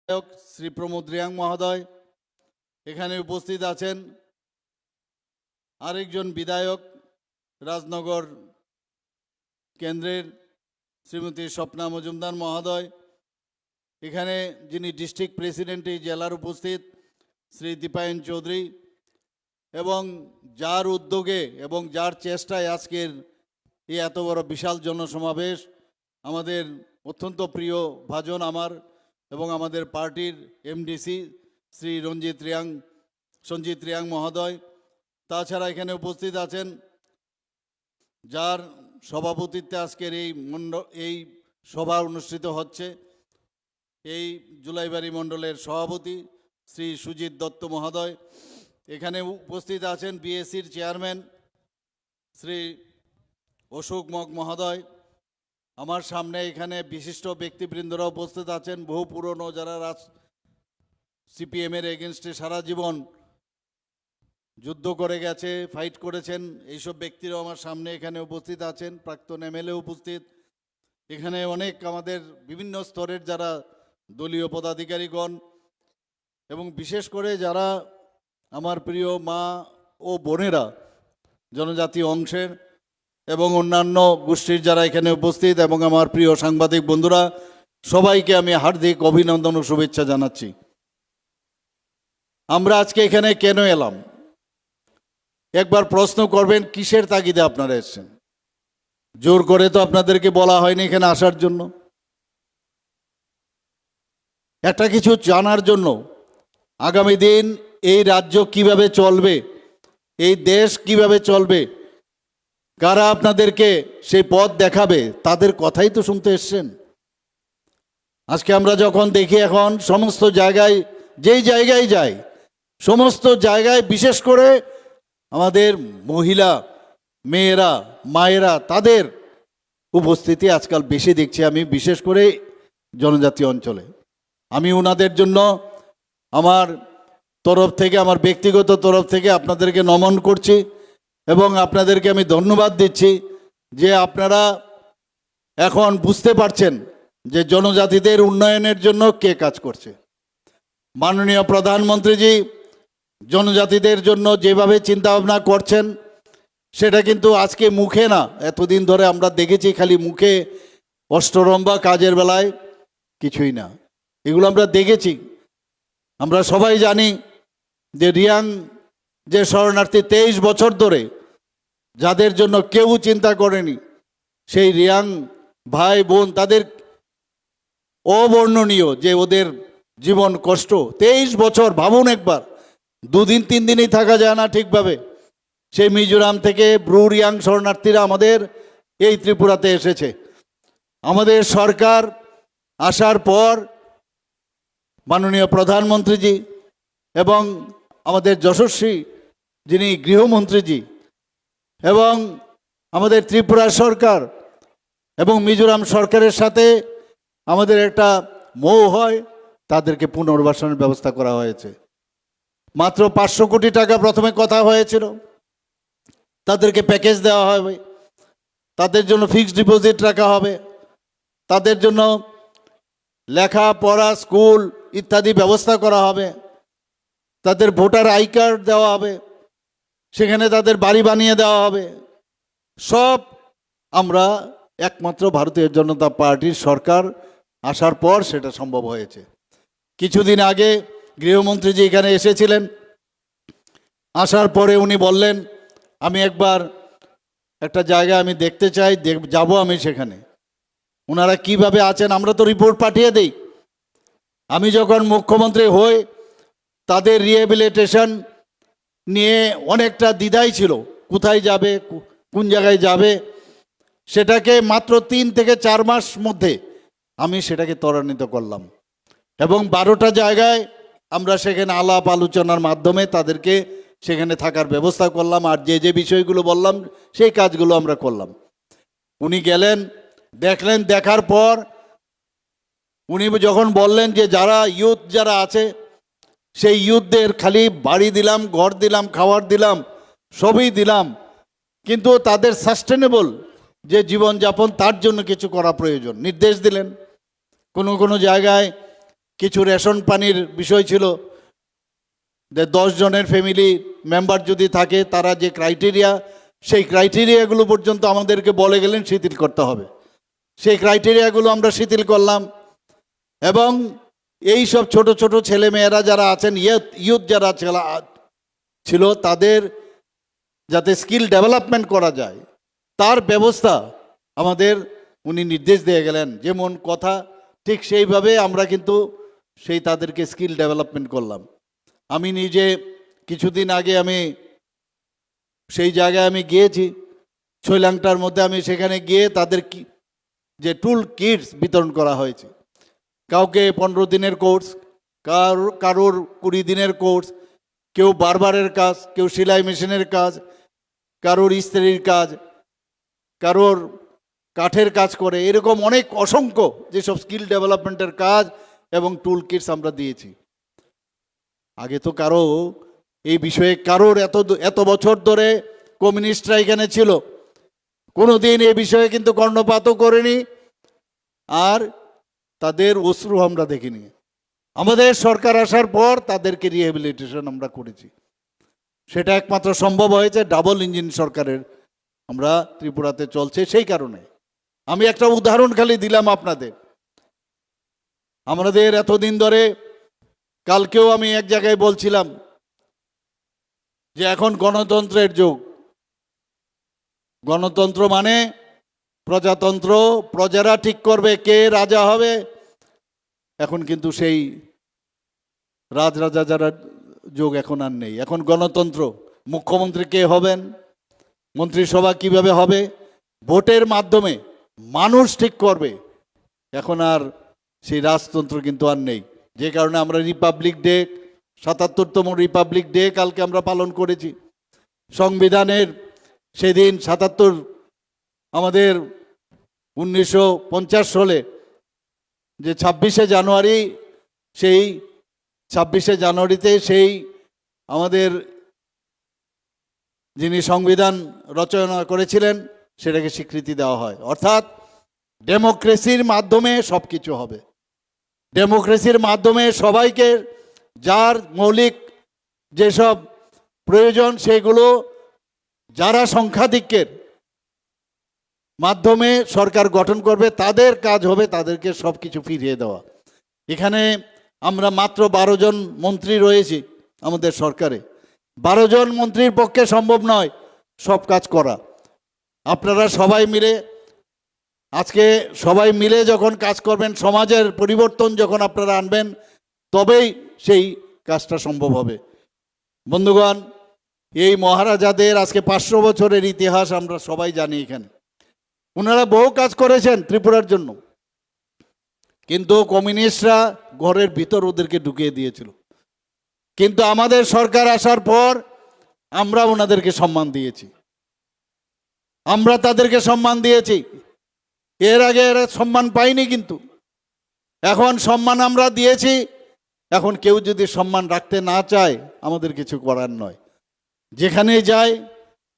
বিধায়ক শ্রী প্রমোদ রিয়াং মহোদয়, এখানে উপস্থিত আছেন আরেকজন বিধায়ক রাজনগর কেন্দ্রের শ্রীমতী স্বপ্না মজুমদার মহোদয়, এখানে যিনি ডিস্ট্রিক্ট প্রেসিডেন্ট এই জেলার উপস্থিত শ্রী দীপায়ন চৌধুরী, এবং যার উদ্যোগে এবং যার চেষ্টায় আজকের এই এত বড় বিশাল জনসমাবেশ, আমাদের অত্যন্ত প্রিয় ভাজন আমার এবং আমাদের পার্টির এমডিসি শ্রী সঞ্জিত রিয়াং মহোদয়। তাছাড়া এখানে উপস্থিত আছেন যার সভাপতিত্বে আজকের এই সভা অনুষ্ঠিত হচ্ছে, এই জুলাইবাড়ি মণ্ডলের সভাপতি শ্রী সুজিত দত্ত মহোদয়। এখানে উপস্থিত আছেন বিএসসির চেয়ারম্যান শ্রী অশোক মহোদয়। আমার সামনে এখানে বিশিষ্ট ব্যক্তিবৃন্দরা উপস্থিত আছেন, বহু পুরনো যারা সিপিএমের এগেনস্টে সারা জীবন যুদ্ধ করে গেছে, ফাইট করেছেন, এইসব ব্যক্তিরাও আমার সামনে এখানে উপস্থিত আছেন। প্রাক্তন এমএলএ উপস্থিত, এখানে অনেক আমাদের বিভিন্ন স্তরের যারা দলীয় পদাধিকারীগণ, এবং বিশেষ করে যারা আমার প্রিয় মা ও বোনেরা জনজাতি অংশের এবং অন্যান্য গোষ্ঠীর যারা এখানে উপস্থিত, এবং আমার প্রিয় সাংবাদিক বন্ধুরা, সবাইকে আমি হার্দিক অভিনন্দন ও শুভেচ্ছা জানাচ্ছি। আমরা আজকে এখানে কেন এলাম? একবার প্রশ্ন করবেন, কিসের তাগিদে আপনারা এসেছেন? জোর করে তো আপনাদেরকে বলা হয়নি এখানে আসার জন্য, একটা কিছু জানার জন্য, আগামী দিন এই রাজ্য কিভাবে চলবে, এই দেশ কিভাবে চলবে, কারা আপনাদেরকে সেই পথ দেখাবে, তাদের কথাই তো শুনতে এসছেন। আজকে আমরা যখন দেখি এখন সমস্ত জায়গায়, যেই জায়গায় যাই, সমস্ত জায়গায় বিশেষ করে আমাদের মহিলা, মেয়েরা, মায়েরা, তাদের উপস্থিতি আজকাল বেশি দেখছি আমি, বিশেষ করে জনজাতি অঞ্চলে। আমি ওনাদের জন্য আমার তরফ থেকে, আমার ব্যক্তিগত তরফ থেকে আপনাদেরকে নমন করছি এবং আপনাদেরকে আমি ধন্যবাদ দিচ্ছি যে আপনারা এখন বুঝতে পারছেন যে জনজাতিদের উন্নয়নের জন্য কে কাজ করছে। মাননীয় প্রধানমন্ত্রীজি জনজাতিদের জন্য যেভাবে চিন্তাভাবনা করছেন, সেটা কিন্তু আজকে মুখে না, এতদিন ধরে আমরা দেখেছি খালি মুখে অষ্টরম্ভা, কাজের বেলায় কিছুই না, এগুলো আমরা দেখেছি। আমরা সবাই জানি যে রিয়াং যে শরণার্থী 23 বছর ধরে যাদের জন্য কেউ চিন্তা করেনি, সেই রিয়াং ভাই বোন, তাদের অবর্ণনীয় যে ওদের জীবন কষ্ট, 23 বছর, ভাবুন একবার, 2 দিন 3 দিনই থাকা যায় না ঠিকভাবে। সেই মিজোরাম থেকে ব্রু রিয়াং শরণার্থীরা আমাদের এই ত্রিপুরাতে এসেছে। আমাদের সরকার আসার পর মাননীয় প্রধানমন্ত্রীজি এবং আমাদের যশস্বী যিনি গৃহমন্ত্রীজি এবং আমাদের ত্রিপুরা সরকার এবং মিজোরাম সরকারের সাথে আমাদের একটা মৌ হয়, তাদেরকে পুনর্বাসনের ব্যবস্থা করা হয়েছে। মাত্র 500 কোটি টাকা প্রথমে কথা হয়েছিল, তাদেরকে প্যাকেজ দেওয়া হবে, তাদের জন্য ফিক্সড ডিপোজিট রাখা হবে, তাদের জন্য লেখাপড়া, স্কুল ইত্যাদি ব্যবস্থা করা হবে, তাদের ভোটার আই কার্ড দেওয়া হবে, সেখানে তাদের বাড়ি বানিয়ে দেওয়া হবে। সব আমরা একমাত্র ভারতীয় জনতা পার্টির সরকার আসার পর সেটা সম্ভব হয়েছে। কিছুদিন আগে গৃহমন্ত্রীজি এখানে এসেছিলেন, আসার পরে উনি বললেন আমি একবার একটা জায়গা আমি দেখতে চাই, যাব আমি সেখানে, ওনারা কিভাবে আছেন। আমরা তো রিপোর্ট পাঠিয়ে দেই। আমি যখন মুখ্যমন্ত্রী হই, তাদের রিহ্যাবিলিটেশন নিয়ে অনেকটা দ্বিধাই ছিল, কোথায় যাবে, কোন জায়গায় যাবে। সেটাকে মাত্র 3 থেকে 4 মাস মধ্যে আমি সেটাকে ত্বরান্বিত করলাম এবং 12টা জায়গায় আমরা সেখানে আলাপ আলোচনার মাধ্যমে তাদেরকে সেখানে থাকার ব্যবস্থা করলাম, আর যে যে বিষয়গুলো বললাম সেই কাজগুলো আমরা করলাম। উনি গেলেন, দেখলেন, দেখার পর উনি যখন বললেন যে যারা ইউথ যারা আছে, সেই ইউথদের খালি বাড়ি দিলাম, ঘর দিলাম, খাবার দিলাম, সবই দিলাম, কিন্তু তাদের সাস্টেনেবল যে জীবনযাপন, তার জন্য কিছু করা প্রয়োজন, নির্দেশ দিলেন। কোনো কোনো জায়গায় কিছু রেশন পানির বিষয় ছিল, যে 10 জনের ফ্যামিলি মেম্বার যদি থাকে তারা যে ক্রাইটেরিয়া, সেই ক্রাইটেরিয়াগুলো পর্যন্ত আমাদেরকে বলে গেলেন শিথিল করতে হবে। সেই ক্রাইটেরিয়াগুলো আমরা শিথিল করলাম এবং এই সব ছোট ছোট ছেলে মেয়েরা যারা আছেন, ইয়ুথ যারা ছিল, তাদের যাতে স্কিল ডেভেলপমেন্ট করা যায় তার ব্যবস্থা আমাদের উনি নির্দেশ দিয়ে গেলেন। যেমন কথা ঠিক সেইভাবে আমরা কিন্তু তাদেরকে স্কিল ডেভেলপমেন্ট করলাম। আমি নিজে কিছুদিন আগে আমি সেই জায়গায় আমি গিয়েছি, ছৈলাংটার মধ্যে আমি সেখানে গিয়ে তাদের যে টুল কিটস বিতরণ করা হয়েছে, কাউকে 15 দিনের কোর্স, কারোর 20 দিনের কোর্স, কেউ বারবারের কাজ, কেউ সেলাই মেশিনের কাজ, কারোর ইস্ত্রির কাজ, কারোর কাঠের কাজ করে, এরকম অনেক অসংখ্য যেসব স্কিল ডেভেলপমেন্টের কাজ এবং টুল কিটস আমরা দিয়েছি। আগে তো কারো এই বিষয়ে কারোর এত বছর ধরে কমিউনিস্টরা এখানে ছিল, কোনোদিন এই বিষয়ে কিন্তু কর্ণপাতও করেনি, আর তাদের অশ্রু আমরা দেখিনি। আমাদের সরকার আসার পর তাদেরকে রিহ্যাবিলিটেশন আমরা করেছি। সেটা একমাত্র সম্ভব হয়েছে ডাবল ইঞ্জিন সরকারের আমরা ত্রিপুরাতে চলছে। সেই কারণে আমি একটা উদাহরণ খালি দিলাম আপনাদের। আমাদের এতদিন ধরে, কালকেও আমি এক জায়গায় বলছিলাম যে এখন গণতন্ত্রের যুগ। গণতন্ত্র মানে প্রজাতন্ত্র, প্রজারা ঠিক করবে কে রাজা হবে। এখন কিন্তু সেই রাজরাজা যারা যুগ এখন আর নেই। এখন গণতন্ত্র, মুখ্যমন্ত্রী কে হবেন, মন্ত্রিসভা কিভাবে হবে, ভোটের মাধ্যমে মানুষ ঠিক করবে। এখন আর সেই রাজতন্ত্র কিন্তু আর নেই। যে কারণে আমরা রিপাবলিক ডে, 77তম রিপাবলিক ডে কালকে আমরা পালন করেছি। সংবিধানের সেদিন 77, আমাদের 1950 সালে যে 26শে জানুয়ারি, সেই 26শে জানুয়ারিতে সেই আমাদের যিনি সংবিধান রচনা করেছিলেন সেটাকে স্বীকৃতি দেওয়া হয়। অর্থাৎ ডেমোক্রেসির মাধ্যমে সব কিছু হবে। ডেমোক্রেসির মাধ্যমে সবাইকে যার মৌলিক যেসব প্রয়োজন সেগুলো যারা সংখ্যাধিক্যের মাধ্যমে সরকার গঠন করবে তাদের কাজ হবে তাদেরকে সব কিছু ফিরিয়ে দেওয়া। এখানে আমরা মাত্র 12 জন মন্ত্রী রয়েছি আমাদের সরকারে। 12 জন মন্ত্রীর পক্ষে সম্ভব নয় সব কাজ করা। আপনারা সবাই মিলে, আজকে সবাই মিলে যখন কাজ করবেন, সমাজের পরিবর্তন যখন আপনারা আনবেন, তবেই সেই কাজটা সম্ভব হবে। বন্ধুগণ, এই মহারাজাদের আজকে 500 বছরের ইতিহাস আমরা সবাই জানি। এখানে ওনারা বহু কাজ করেছেন ত্রিপুরার জন্য, কিন্তু কমিউনিস্টরা ঘরের ভিতর ওদেরকে ঢুকিয়ে দিয়েছিল। কিন্তু আমাদের সরকার আসার পর আমরা ওনাদেরকে সম্মান দিয়েছি, আমরা তাদেরকে সম্মান দিয়েছি। এর আগে এরা সম্মান পায়নি, কিন্তু এখন সম্মান আমরা দিয়েছি। এখন কেউ যদি সম্মান রাখতে না চায়, আমাদের কিছু করার নয়। যেখানে যায়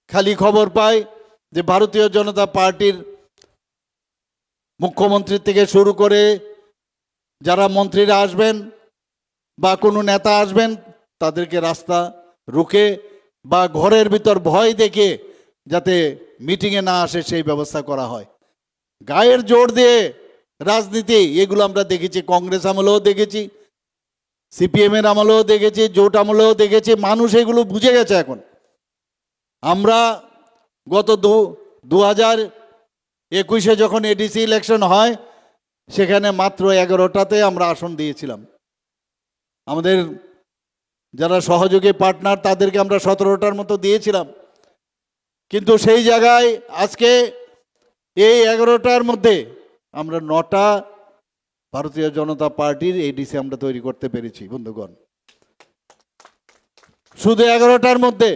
খালি খবর পায় যে ভারতীয় জনতা পার্টির মুখ্যমন্ত্রী থেকে শুরু করে যারা মন্ত্রীরা আসবেন বা কোনো নেতা আসবেন, তাদেরকে রাস্তা রুখে বা ঘরের ভিতর ভয় দেখে যাতে মিটিংয়ে না আসে সেই ব্যবস্থা করা হয়। গায়ের জোর দিয়ে রাজনীতি, এগুলো আমরা দেখেছি, কংগ্রেস আমলেও দেখেছি, সিপিএমের আমলেও দেখেছি, জোট আমলেও দেখেছি। মানুষ এগুলো বুঝে গেছে এখন। আমরা গত 2021-এ যখন এডিসি ইলেকশন হয়, সেখানে মাত্র 11টাতে আমরা আসন দিয়েছিলাম। আমাদের যারা সহযোগী পার্টনার তাদেরকে আমরা 17টার মতো দিয়েছিলাম। কিন্তু সেই জায়গায় আজকে এই 11টার মধ্যে আমরা 9টা ভারতীয় জনতা পার্টির এডিসি আমরা তৈরি করতে পেরেছি। বন্ধুগণ, শুধু 11টার মধ্যে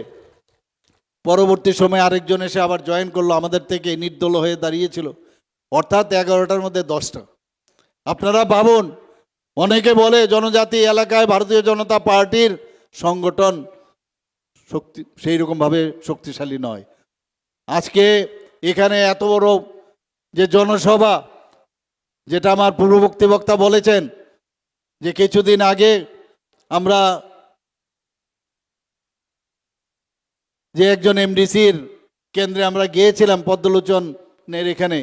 পরবর্তী সময়ে আরেকজন এসে আবার জয়েন করলো, আমাদের থেকে নির্দল হয়ে দাঁড়িয়েছিল। অর্থাৎ 11টার মধ্যে 10টা। আপনারা ভাবুন, অনেকে বলে জনজাতি এলাকায় ভারতীয় জনতা পার্টির সংগঠন শক্তি সেই রকমভাবে শক্তিশালী নয়। আজকে এখানে এত বড় যে জনসভা, যেটা আমার পূর্ববর্তী বক্তা বলেছেন যে কিছুদিন আগে আমরা যে একজন এমডিসির কেন্দ্রে আমরা গিয়েছিলাম পদ্মলোচনের এখানে,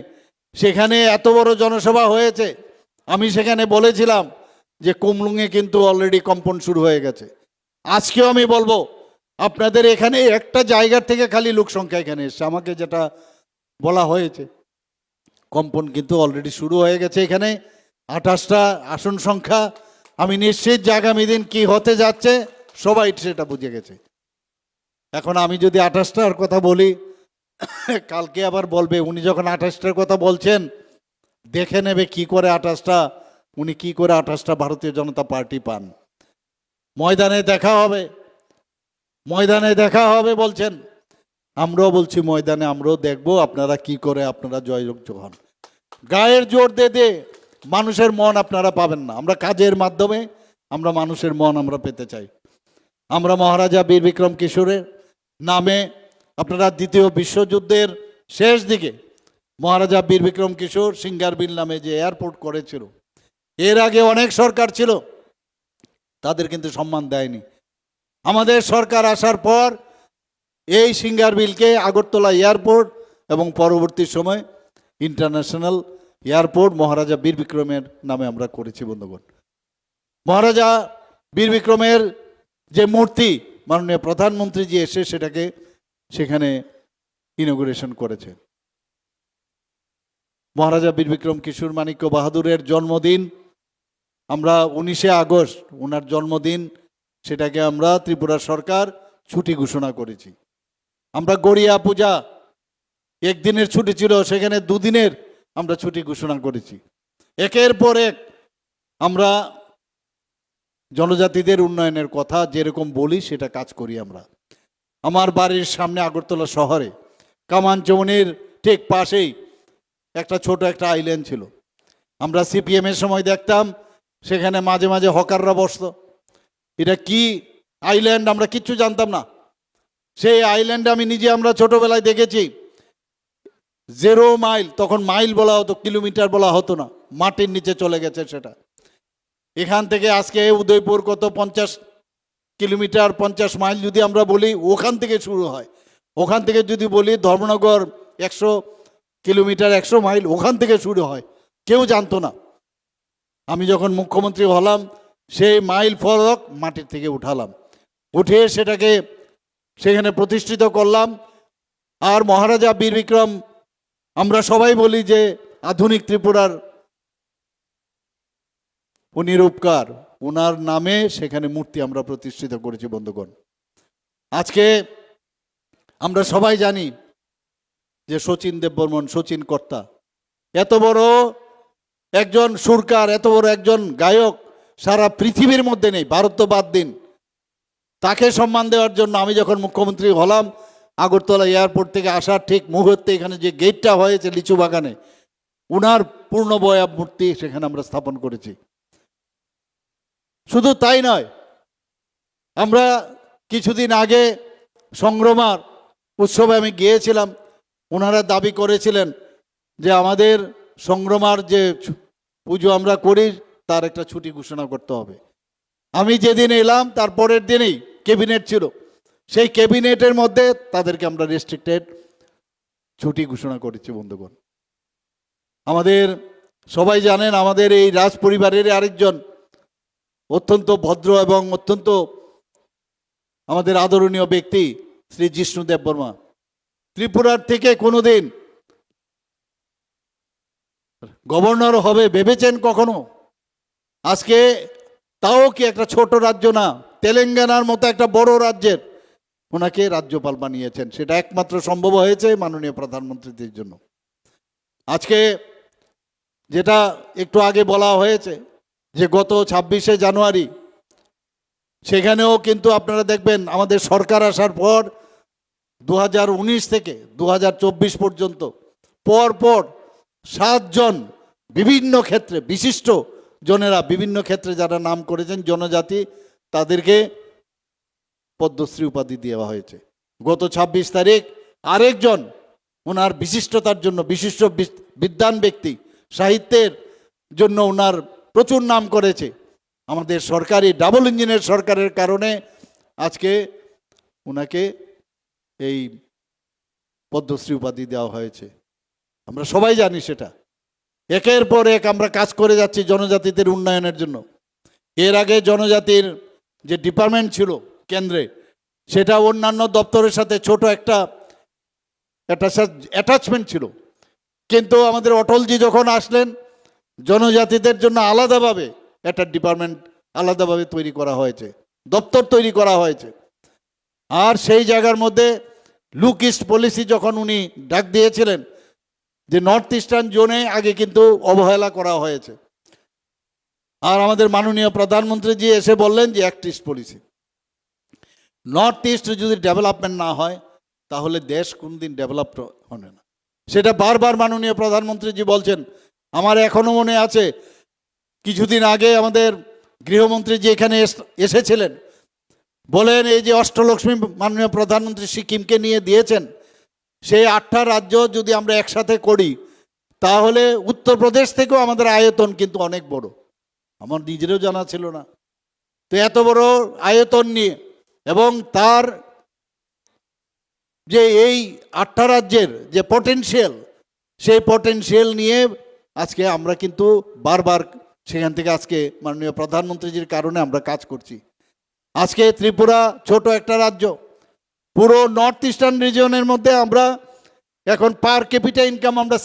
সেখানে এত বড় জনসভা হয়েছে। আমি সেখানে বলেছিলাম যে কুমলুঙে কিন্তু অলরেডি কম্পন শুরু হয়ে গেছে। আজকেও আমি বলবো আপনাদের এখানে একটা জায়গার থেকে খালি লোক সংখ্যা এখানে এসছে, আমাকে যেটা বলা হয়েছে কম্পন কিন্তু অলরেডি শুরু হয়ে গেছে। এখানে 28টা আসন সংখ্যা, আমি নিশ্চিত যে আগামী দিন কি হতে যাচ্ছে সবাই সেটা বুঝে গেছে। এখন আমি যদি 28টার কথা বলি, কালকে আবার বলবে উনি যখন 28টার কথা বলছেন দেখে নেবে কি করে 28টা উনি কি করে 28টা ভারতীয় জনতা পার্টি পান। ময়দানে দেখা হবে, ময়দানে দেখা হবে বলছেন, আমরাও বলছি ময়দানে আমরাও দেখব আপনারা কি করে আপনারা জয়যুক্ত হন। গায়ের জোর দিয়ে মানুষের মন আপনারা পাবেন না। আমরা কাজের মাধ্যমে আমরা মানুষের মন আমরা পেতে চাই। আমরা মহারাজা বীর বিক্রম কিশোরের নামে, আপনারা দ্বিতীয় বিশ্বযুদ্ধের শেষ দিকে মহারাজা বীর বিক্রম কিশোর সিঙ্গারবিল নামে যে এয়ারপোর্ট করেছিল, এর আগে অনেক সরকার ছিল, তাদের কিন্তু সম্মান দেয়নি। আমাদের সরকার আসার পর এই সিঙ্গারবিলকে আগরতলা এয়ারপোর্ট এবং পরবর্তী সময় ইন্টারন্যাশনাল এয়ারপোর্ট মহারাজা বীর বিক্রমের নামে আমরা করেছি বন্ধুগণ। মহারাজা বীর বিক্রমের যে মূর্তি মাননীয় প্রধানমন্ত্রী জি এসে সেটাকে সেখানে ইনগুরেশন করেছেন। মহারাজা বীর বিক্রম কিশোর মাণিক্য বাহাদুরের জন্মদিন আমরা 19শে আগস্ট ওনার জন্মদিন, সেটাকে আমরা ত্রিপুরা সরকার ছুটি ঘোষণা করেছি। আমরা গড়িয়া পূজা একদিনের ছুটি ছিল, সেখানে 2 দিনের আমরা ছুটি ঘোষণা করেছি। একের পর এক আমরা জনজাতিদের উন্নয়নের কথা যেরকম বলি সেটা কাজ করি আমরা। আমার বাড়ির সামনে আগরতলা শহরে কামানচৌনির ঠিক পাশেই একটা ছোট একটা আইল্যান্ড ছিল। আমরা সিপিএমের সময় দেখতাম সেখানে মাঝে মাঝে হকাররা বসতো। এটা কি আইল্যান্ড আমরা কিচ্ছু জানতাম না। সেই আইল্যান্ডে আমি নিজে আমরা ছোটবেলায় দেখেছি 0 মাইল, তখন মাইল বলা হতো, কিলোমিটার বলা হতো না, মাটির নিচে চলে গেছে সেটা। এখান থেকে আজকে উদয়পুর কত 50 কিলোমিটার 50 মাইল যদি আমরা বলি, ওখান থেকে শুরু হয়। ওখান থেকে যদি বলি ধর্মনগর 100 কিলোমিটার 100 মাইল ওখান থেকে শুরু হয়, কেউ জানতো না। আমি যখন মুখ্যমন্ত্রী হলাম সেই মাইল ফলক মাটির থেকে উঠালাম, উঠে সেটাকে সেখানে প্রতিষ্ঠিত করলাম। আর মহারাজা বীর বিক্রম আমরা সবাই বলি যে আধুনিক ত্রিপুরার উনি রূপকার, ওনার নামে সেখানে মূর্তি আমরা প্রতিষ্ঠিত করেছি বন্ধুগণ। আজকে আমরা সবাই জানি যে শচীন দেববর্মন, শচীন কর্তা এত বড় একজন সুরকার, এত বড় একজন গায়ক সারা পৃথিবীর মধ্যে নেই, ভারত তো বাদ দিন। তাকে সম্মান দেওয়ার জন্য আমি যখন মুখ্যমন্ত্রী হলাম, আগরতলা এয়ারপোর্ট থেকে আসার ঠিক মুহূর্তে এখানে যে গেটটা হয়েছে লিচু বাগানে, উনার পূর্ণবয়া মূর্তি সেখানে আমরা স্থাপন করেছি। শুধু তাই নয়, আমরা কিছুদিন আগে সংগ্রামার উৎসবে আমি গিয়েছিলাম, ওনারা দাবি করেছিলেন যে আমাদের সংগ্রামার যে পুজো আমরা করি তার একটা ছুটি ঘোষণা করতে হবে। আমি যেদিন এলাম তার পরের দিনেই ক্যাবিনেট ছিল, সেই ক্যাবিনেটের মধ্যে তাদেরকে আমরা রেস্ট্রিক্টেড ছুটি ঘোষণা করেছি বন্ধুগণ। আমাদের সবাই জানেন আমাদের এই রাজ পরিবারের আরেকজন অত্যন্ত ভদ্র এবং অত্যন্ত আমাদের আদরণীয় ব্যক্তি শ্রী জিষ্ণু দেববর্মা ত্রিপুরার থেকে কোনোদিন গভর্নর হবে ভেবেছেন কখনো? আজকে তাও কি একটা ছোট রাজ্য না, তেলেঙ্গানার মতো একটা বড় রাজ্যের ওনাকে রাজ্যপাল বানিয়েছেন। সেটা একমাত্র সম্ভব হয়েছে মাননীয় প্রধানমন্ত্রীদের জন্য। আজকে যেটা একটু আগে বলা হয়েছে যে গত 26শে জানুয়ারি সেখানেও কিন্তু আপনারা দেখবেন আমাদের সরকার আসার পর 2019 থেকে 2024 পর্যন্ত পরপর 7 জন বিভিন্ন ক্ষেত্রে বিশিষ্ট জনেরা বিভিন্ন ক্ষেত্রে যারা নাম করেছেন জনজাতি, তাদেরকে পদ্মশ্রী উপাধি দেওয়া হয়েছে। গত 26 তারিখ আরেকজন ওনার বিশিষ্টতার জন্য, বিশিষ্ট বিদ্বান ব্যক্তি, সাহিত্যের জন্য ওনার প্রচুর নাম করেছে, আমাদের সরকারি ডাবল ইঞ্জিনের সরকারের কারণে আজকে ওনাকে এই পদ্মশ্রী উপাধি দেওয়া হয়েছে। আমরা সবাই জানি সেটা। একের পর এক আমরা কাজ করে যাচ্ছি জনজাতিদের উন্নয়নের জন্য। এর আগে জনজাতির যে ডিপার্টমেন্ট ছিল কেন্দ্রে, সেটা অন্যান্য দপ্তরের সাথে ছোট একটা অ্যাটাচমেন্ট ছিল, কিন্তু আমাদের অটলজি যখন আসলেন জনজাতিদের জন্য আলাদাভাবে একটা ডিপার্টমেন্ট আলাদাভাবে তৈরি করা হয়েছে, দপ্তর তৈরি করা হয়েছে। আর সেই জায়গার মধ্যে লুক ইস্ট পলিসি যখন উনি ডাক দিয়েছিলেন যে নর্থ ইস্টার্ন জোনে আগে কিন্তু অবহেলা করা হয়েছে, আর আমাদের মাননীয় প্রধানমন্ত্রীজি এসে বললেন যে act east policy. North east যদি ডেভেলপমেন্ট না হয় তাহলে দেশ কোনদিন ডেভেলপড হবে না। সেটা বারবার মাননীয় প্রধানমন্ত্রীজি বলছেন। আমার এখনো মনে আছে কিছুদিন আগে আমাদের গৃহমন্ত্রীজি এখানে এসেছিলেন, বলেন এই যে অষ্টলক্ষ্মী মাননীয় প্রধানমন্ত্রী সিকিমকে নিয়ে দিয়েছেন, সেই 8টা রাজ্য যদি আমরা একসাথে করি তাহলে উত্তরপ্রদেশ থেকেও আমাদের আয়তন কিন্তু অনেক বড়। আমার নিজেরও জানা ছিল না। তো এত বড় আয়তন নিয়ে এবং তার যে এই 8টা রাজ্যের যে পটেনশিয়াল, সেই পটেনশিয়াল নিয়ে আজকে আমরা কিন্তু বারবার সেখান থেকে আজকে মাননীয় প্রধানমন্ত্রীজির কারণে আমরা কাজ করছি। আজকে ত্রিপুরা ছোট একটা রাজ্য, পুরো নর্থ ইস্টার্ন রিজিয়নের মধ্যে আমরা এখন পার ক্যাপিটা ইনকাম আমরা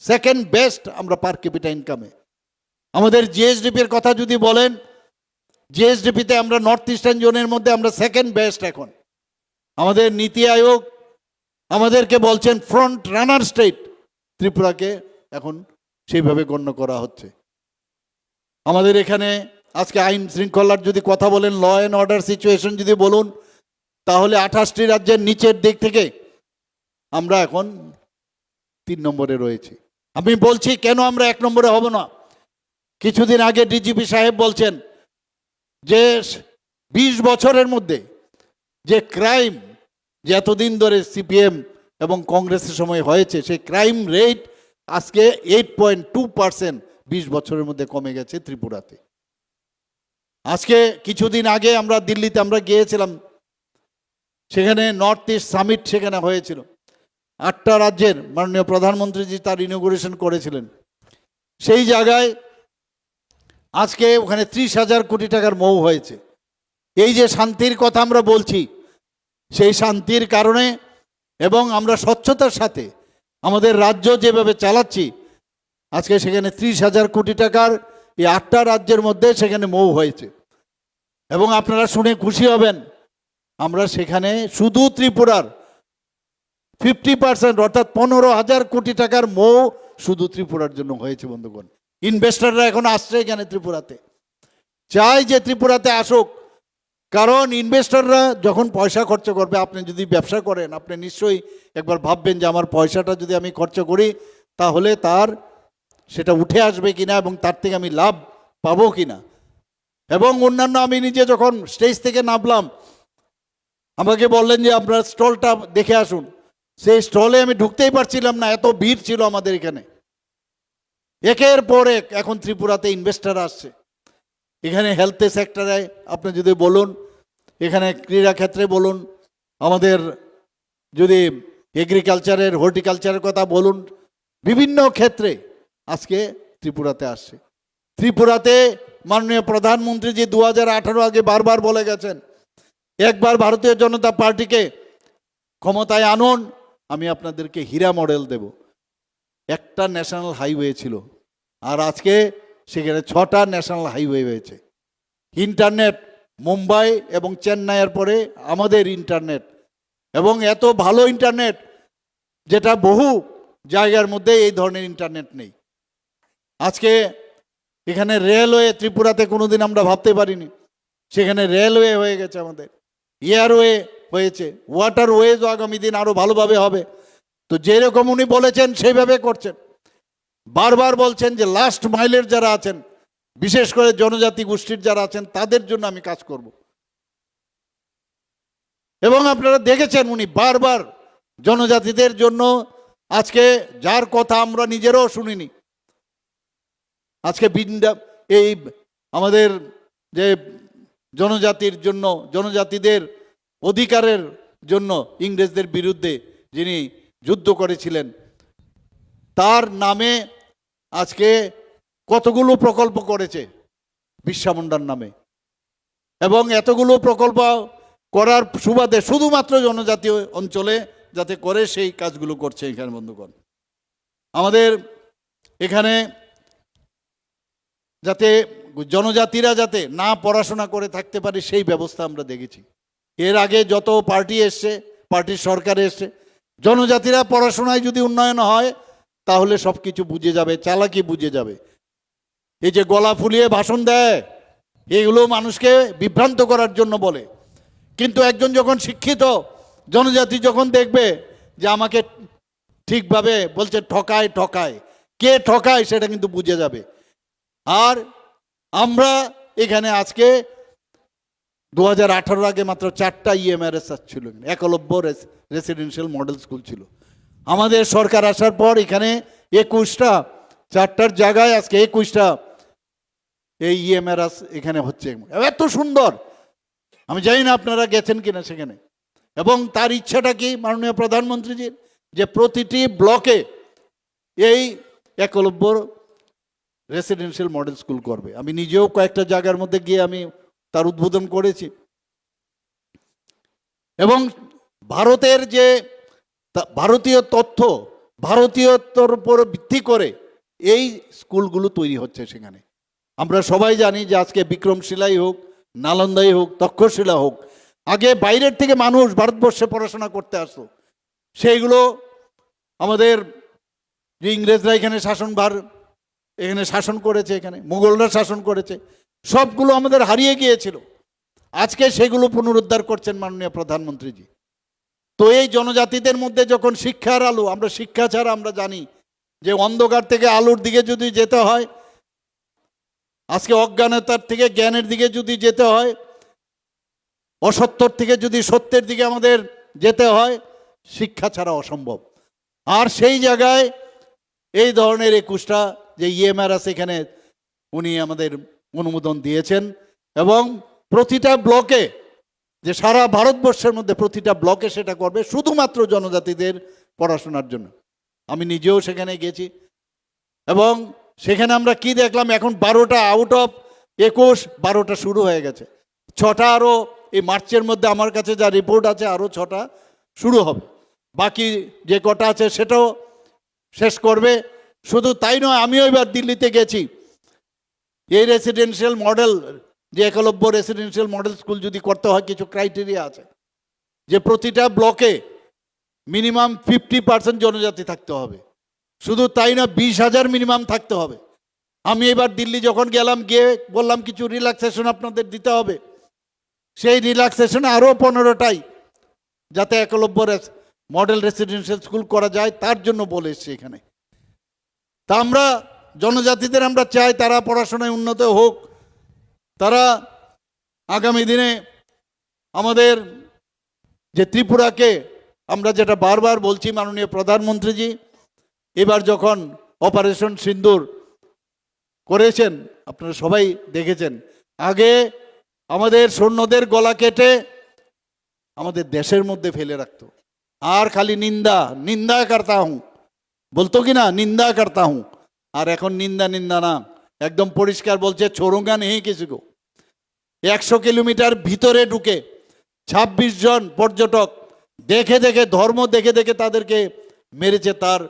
সেকেন্ড বেস্ট আমরা পার ক্যাপিটা ইনকামে। আমাদের জিএসডিপির কথা যদি বলেন, জিএসডিপিতে আমরা নর্থ ইস্টার্ন জোনের মধ্যে আমরা সেকেন্ড বেস্ট। এখন আমাদের নীতি আয়োগ আমাদেরকে বলছেন ফ্রন্ট রানার স্টেট, ত্রিপুরাকে এখন সেইভাবে গণ্য করা হচ্ছে। আমাদের এখানে আজকে আইন শৃঙ্খলার যদি কথা বলেন, ল অ্যান্ড অর্ডার সিচুয়েশন যদি বলুন, তাহলে 28টি রাজ্যের নিচের দিক থেকে আমরা এখন 3 নম্বরে রয়েছি। আমি বলছি কেন আমরা 1 নম্বরে হব না। কিছুদিন আগে ডিজিপি সাহেব বলছেন যে 20 বছরের মধ্যে যে ক্রাইম, যে এতদিন ধরে সিপিএম এবং কংগ্রেসের সময় হয়েছে, সেই ক্রাইম রেট আজকে 8.2% 20 বছরের মধ্যে কমে গেছে ত্রিপুরাতে। আজকে কিছুদিন আগে আমরা দিল্লিতে আমরা গিয়েছিলাম, সেখানে নর্থ ইস্ট সামিট সেখানে হয়েছিল। 8টা রাজ্যের মাননীয় প্রধানমন্ত্রীজি তার ইনগুরেশন করেছিলেন। সেই জায়গায় আজকে ওখানে 30,000 কোটি টাকার মৌ হয়েছে। এই যে শান্তির কথা আমরা বলছি, সেই শান্তির কারণে এবং আমরা স্বচ্ছতার সাথে আমাদের রাজ্য যেভাবে চালাচ্ছি, আজকে সেখানে 30,000 কোটি টাকার এই 8টা রাজ্যের মধ্যে সেখানে মৌ হয়েছে। এবং আপনারা শুনে খুশি হবেন, আমরা সেখানে শুধু ত্রিপুরার 50% অর্থাৎ 15,000 কোটি টাকার মৌ শুধু ত্রিপুরার জন্য হয়েছে। বন্ধুগণ, ইনভেস্টররা এখন আসছে এখানে ত্রিপুরাতে, চাই যে ত্রিপুরাতে আসুক। কারণ ইনভেস্টররা যখন পয়সা খরচ করবে, আপনি যদি ব্যবসা করেন আপনি নিশ্চয়ই একবার ভাববেন যে আমার পয়সাটা যদি আমি খরচ করি তাহলে তার সেটা উঠে আসবে কিনা এবং তার থেকে আমি লাভ পাবো কিনা। এবং অন্যান্য, আমি নিজে যখন স্টেজ থেকে নামলাম আমাকে বললেন যে আপনার স্টলটা দেখে আসুন। সেই স্টলে আমি ঢুকতেই পারছিলাম না, এত ভিড় ছিল আমাদের এখানে। একের পর এক এখন ত্রিপুরাতে ইনভেস্টর আসছে। এখানে হেলথ সেক্টরে আপনি যদি বলুন, এখানে ক্রীড়া ক্ষেত্রে বলুন, আমাদের যদি এগ্রিকালচারের হর্টিকালচারের কথা বলুন, বিভিন্ন ক্ষেত্রে আজকে ত্রিপুরাতে আসছে। ত্রিপুরাতে মাননীয় প্রধানমন্ত্রীজি 2018 আগে বারবার বলে গেছেন, একবার ভারতীয় জনতা পার্টিকে ক্ষমতায় আনুন, আমি আপনাদেরকে হীরা মডেল দেব। একটা ন্যাশনাল হাইওয়ে ছিল, আর আজকে সেখানে 6টা ন্যাশনাল হাইওয়ে হয়েছে। ইন্টারনেট মুম্বাই এবং চেন্নাইয়ের পরে আমাদের ইন্টারনেট, এবং এত ভালো ইন্টারনেট যেটা বহু জায়গার মধ্যে এই ধরনের ইন্টারনেট নেই। আজকে এখানে রেলওয়ে ত্রিপুরাতে কোনোদিন আমরা ভাবতে পারিনি, সেখানে রেলওয়ে হয়ে গেছে, আমাদের এয়ারওয়ে হয়েছে, ওয়াটারওয়েজও আগামী দিন আরও ভালোভাবে হবে। তো যেরকম উনি বলেছেন সেইভাবে করছেন। বারবার বলছেন যে লাস্ট মাইলের যারা আছেন, বিশেষ করে জনজাতি গোষ্ঠীর যারা আছেন, তাদের জন্য আমি কাজ করব। এবং আপনারা দেখেছেন উনি বারবার জনজাতিদের জন্য, আজকে যার কথা আমরা নিজেরাও শুনিনি, আজকে এই আমাদের যে জনজাতির জন্য, জনজাতিদের অধিকারের জন্য ইংরেজদের বিরুদ্ধে যিনি যুদ্ধ করেছিলেন, তার নামে আজকে কতগুলো প্রকল্প করেছে বিরসা মুন্ডার নামে, এবং এতগুলো প্রকল্প করার সুবাদে শুধুমাত্র জনজাতীয় অঞ্চলে যাতে করে সেই কাজগুলো করছে। এখানে বন্ধুগণ, আমাদের এখানে যাতে জনজাতিরা যাতে না পড়াশোনা করে থাকতে পারে সেই ব্যবস্থা আমরা দেখেছি। এর আগে যত পার্টি এসছে, পার্টির সরকার এসছে, জনজাতিরা পড়াশোনায় যদি উন্নয়ন হয় তাহলে সব কিছু বুঝে যাবে, চালাকি বুঝে যাবে। এই যে গলা ফুলিয়ে ভাষণ দেয়, এগুলো মানুষকে বিভ্রান্ত করার জন্য বলে। কিন্তু একজন যখন শিক্ষিত জনজাতি যখন দেখবে যে আমাকে ঠিকভাবে বলছে ঠকায় ঠকায়, কে ঠকায় সেটা কিন্তু বুঝে যাবে। আর আমরা এখানে আজকে 2018 আগে মাত্র 4টা ইএমআরএস ছিল, একলব্য রেসিডেন্সিয়াল মডেল স্কুল ছিল। আমাদের সরকার আসার পর এখানে 21টা, 4টার জায়গায় আজকে 21টা এই ইএমআরএস এখানে হচ্ছে। এত সুন্দর, আমি জানি না আপনারা গেছেন কিনা সেখানে। এবং তার ইচ্ছাটা কি মাননীয় প্রধানমন্ত্রীজির, যে প্রতিটি ব্লকে এই একলব্য রেসিডেন্সিয়াল মডেল স্কুল করবে। আমি নিজেও কয়েকটা জায়গার মধ্যে গিয়ে আমি তার উদ্বোধন করেছি। এবং ভারতের যে ভারতীয় তথ্য, ভারতীয়তার উপর ভিত্তি করে এই স্কুলগুলো তৈরি হচ্ছে সেখানে। আমরা সবাই জানি যে আজকে বিক্রমশিলাই হোক, নালন্দাই হোক, তক্ষশিলা হোক, আগে বাইরের থেকে মানুষ ভারতবর্ষে পড়াশোনা করতে আসতো। সেইগুলো আমাদের যে ইংরেজরা এখানে এখানে শাসন করেছে, এখানে মুঘলরা শাসন করেছে, সবগুলো আমাদের হারিয়ে গিয়েছিল। আজকে সেগুলো পুনরুদ্ধার করছেন মাননীয় প্রধানমন্ত্রীজি। তো এই জনজাতিদের মধ্যে যখন শিক্ষার আলো, আমরা শিক্ষা ছাড়া আমরা জানি যে অন্ধকার থেকে আলোর দিকে যদি যেতে হয়, আজকে অজ্ঞানতার থেকে জ্ঞানের দিকে যদি যেতে হয়, অসত্যর থেকে যদি সত্যের দিকে আমাদের যেতে হয়, শিক্ষা ছাড়া অসম্ভব। আর সেই জায়গায় এই ধরনের 21টা যে ইএমআরএস এখানে উনি আমাদের অনুমোদন দিয়েছেন। এবং প্রতিটা ব্লকে, যে সারা ভারতবর্ষের মধ্যে প্রতিটা ব্লকে সেটা করবে শুধুমাত্র জনজাতিদের পড়াশোনার জন্য। আমি নিজেও সেখানে গেছি এবং সেখানে আমরা কি দেখলাম, এখন 12টা আউট অফ 21, 12টা শুরু হয়ে গেছে। 6টা আরও এই মার্চের মধ্যে আমার কাছে যা রিপোর্ট আছে আরও 6টা শুরু হবে। বাকি যে কটা আছে সেটাও শেষ করবে। শুধু তাই নয়, আমিও এবার দিল্লিতে গেছি। এই রেসিডেন্সিয়াল মডেল, যে একলব্য রেসিডেন্সিয়াল মডেল স্কুল যদি করতে হয়, কিছু ক্রাইটেরিয়া আছে, যে প্রতিটা ব্লকে মিনিমাম 50% জনজাতি থাকতে হবে। শুধু তাই না, 20,000 মিনিমাম থাকতে হবে। আমি এবার দিল্লি যখন গেলাম, গিয়ে বললাম কিছু রিল্যাক্সেশন আপনাদের দিতে হবে। সেই রিল্যাক্সেশনে আরও 15টাই যাতে একলব্য মডেল রেসিডেন্সিয়াল স্কুল করা যায় তার জন্য বলে এসছি এখানে। তা আমরা জনজাতিদের আমরা চাই তারা পড়াশোনায় উন্নত হোক, তারা আগামী দিনে আমাদের যে ত্রিপুরাকে আমরা যেটা বারবার বলছি, মাননীয় প্রধানমন্ত্রীজি এবার যখন অপারেশন সিন্দুর করেছেন, আপনারা সবাই দেখেছেন, আগে আমাদের সৈন্যদের গলা কেটে আমাদের দেশের মধ্যে ফেলে রাখতো, আর খালি নিন্দা নিন্দা করতা হুঁ বলতো কি না, নিন্দা করতা হুঁ। আর এখন নিন্দা নিন্দা না, একদম পরিষ্কার বলছে ছোড়ুঙ্গা নেই কিছু গো। 100 কিলোমিটার ভিতরে ঢুকে 26 জন পর্যটক দেখে দেখে, ধর্ম দেখে দেখে তাদেরকে মেরেছে তার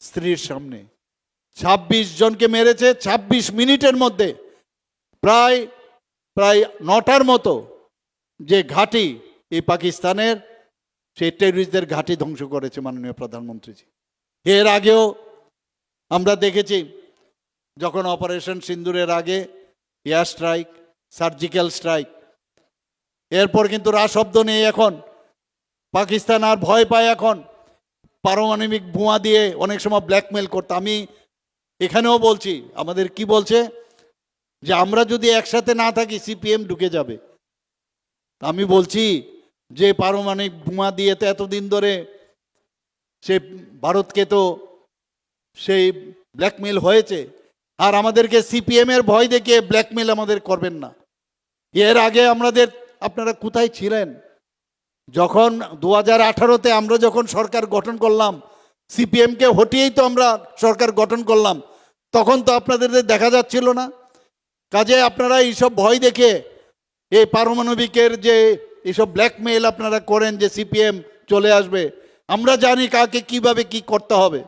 স্ত্রীর সামনে। 26 জনকে মেরেছে 26 মিনিটের মধ্যে। প্রায় 9টার মতো যে ঘাঁটি এই পাকিস্তানের, সেই টেররিস্টদের ঘাঁটি ধ্বংস করেছে মাননীয় প্রধানমন্ত্রীজি। এর আগেও আমরা দেখেছি যখন অপারেশন সিন্দুরের আগে এয়ার স্ট্রাইক, সার্জিক্যাল স্ট্রাইক, এরপর কিন্তু শব্দ নেই। এখন পাকিস্তান আর ভয় পায়, এখন পারমাণবিক বোমা দিয়ে অনেক সময় ব্ল্যাকমেল করতে। আমি এখানেও বলছি, আমাদের কি বলছে যে আমরা যদি একসাথে না থাকি সিপিএম ঢুকে যাবে। আমি বলছি যে পারমাণবিক বোমা দিয়ে তো এতদিন ধরে সে ভারতকে তো সেই ব্ল্যাকমেল হয়েছে, আর আমাদেরকে সিপিএম এর ভয় দেখিয়ে ব্ল্যাকমেল আমাদের করবেন না। এর আগে আপনারা কোথায় ছিলেন? যখন 2018-তে আমরা যখন সরকার গঠন করলাম, সিপিএমকে হটিয়েই তো আমরা সরকার গঠন করলাম, তখন তো আপনাদের দেখা যাচ্ছিল না। কাজে আপনারা এইসব ভয় দেখে এই পারমাণবিকের যে এইসব ব্ল্যাকমেইল আপনারা করেন যে সিপিএম চলে আসবে, আমরা জানি কাকে কিভাবে কি করতে হবে।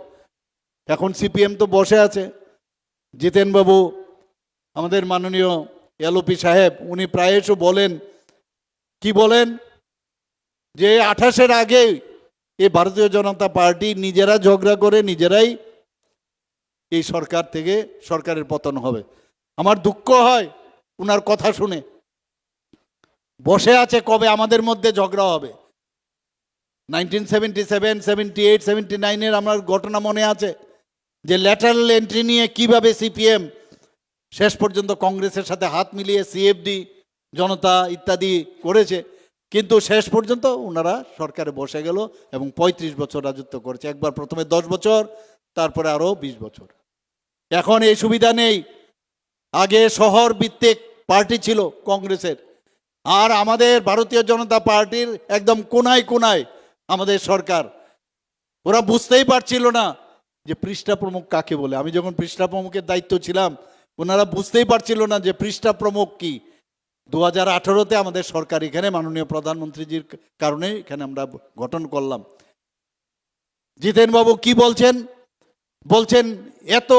এখন সিপিএম তো বসে আছে। জিতেনবাবু, আমাদের মাননীয় এলওপি সাহেব, উনি প্রায়শই বলেন, কি বলেন, যে 28-এর আগে এই ভারতীয় জনতা পার্টি নিজেরা ঝগড়া করে নিজেরাই এই সরকারের পতন হবে। আমার দুঃখ হয় উনার কথা শুনে। বসে আছে কবে আমাদের মধ্যে ঝগড়া হবে। 1977, 78, 79-এর আমার ঘটনা মনে আছে, যে ল্যাটারাল এন্ট্রি নিয়ে কিভাবে সিপিএম শেষ পর্যন্ত কংগ্রেসের সাথে হাত মিলিয়ে সিএফডি, জনতা ইত্যাদি করেছে, কিন্তু শেষ পর্যন্ত ওনারা সরকারে বসে গেল এবং 35 বছর রাজত্ব করেছে। একবার প্রথমে 10 বছর, তারপরে আরো 20 বছর। এখন এই সুবিধা নেই। আগে শহর ভিত্তিক পার্টি ছিল কংগ্রেসের, আর আমাদের ভারতীয় জনতা পার্টির একদম কোনায় কোনায় আমাদের সরকার। ওরা বুঝতেই পারছিল না যে পৃষ্ঠা প্রমুখ কাকে বলে। আমি যখন পৃষ্ঠা প্রমুখের দায়িত্ব ছিলাম, ওনারা বুঝতেই পারছিল না যে পৃষ্ঠা প্রমুখ কি। 2018-তে আমাদের সরকার এখানে মাননীয় প্রধানমন্ত্রীজির কারণে এখানে আমরা গঠন করলাম। জিতেনবাবু কি বলছেন এত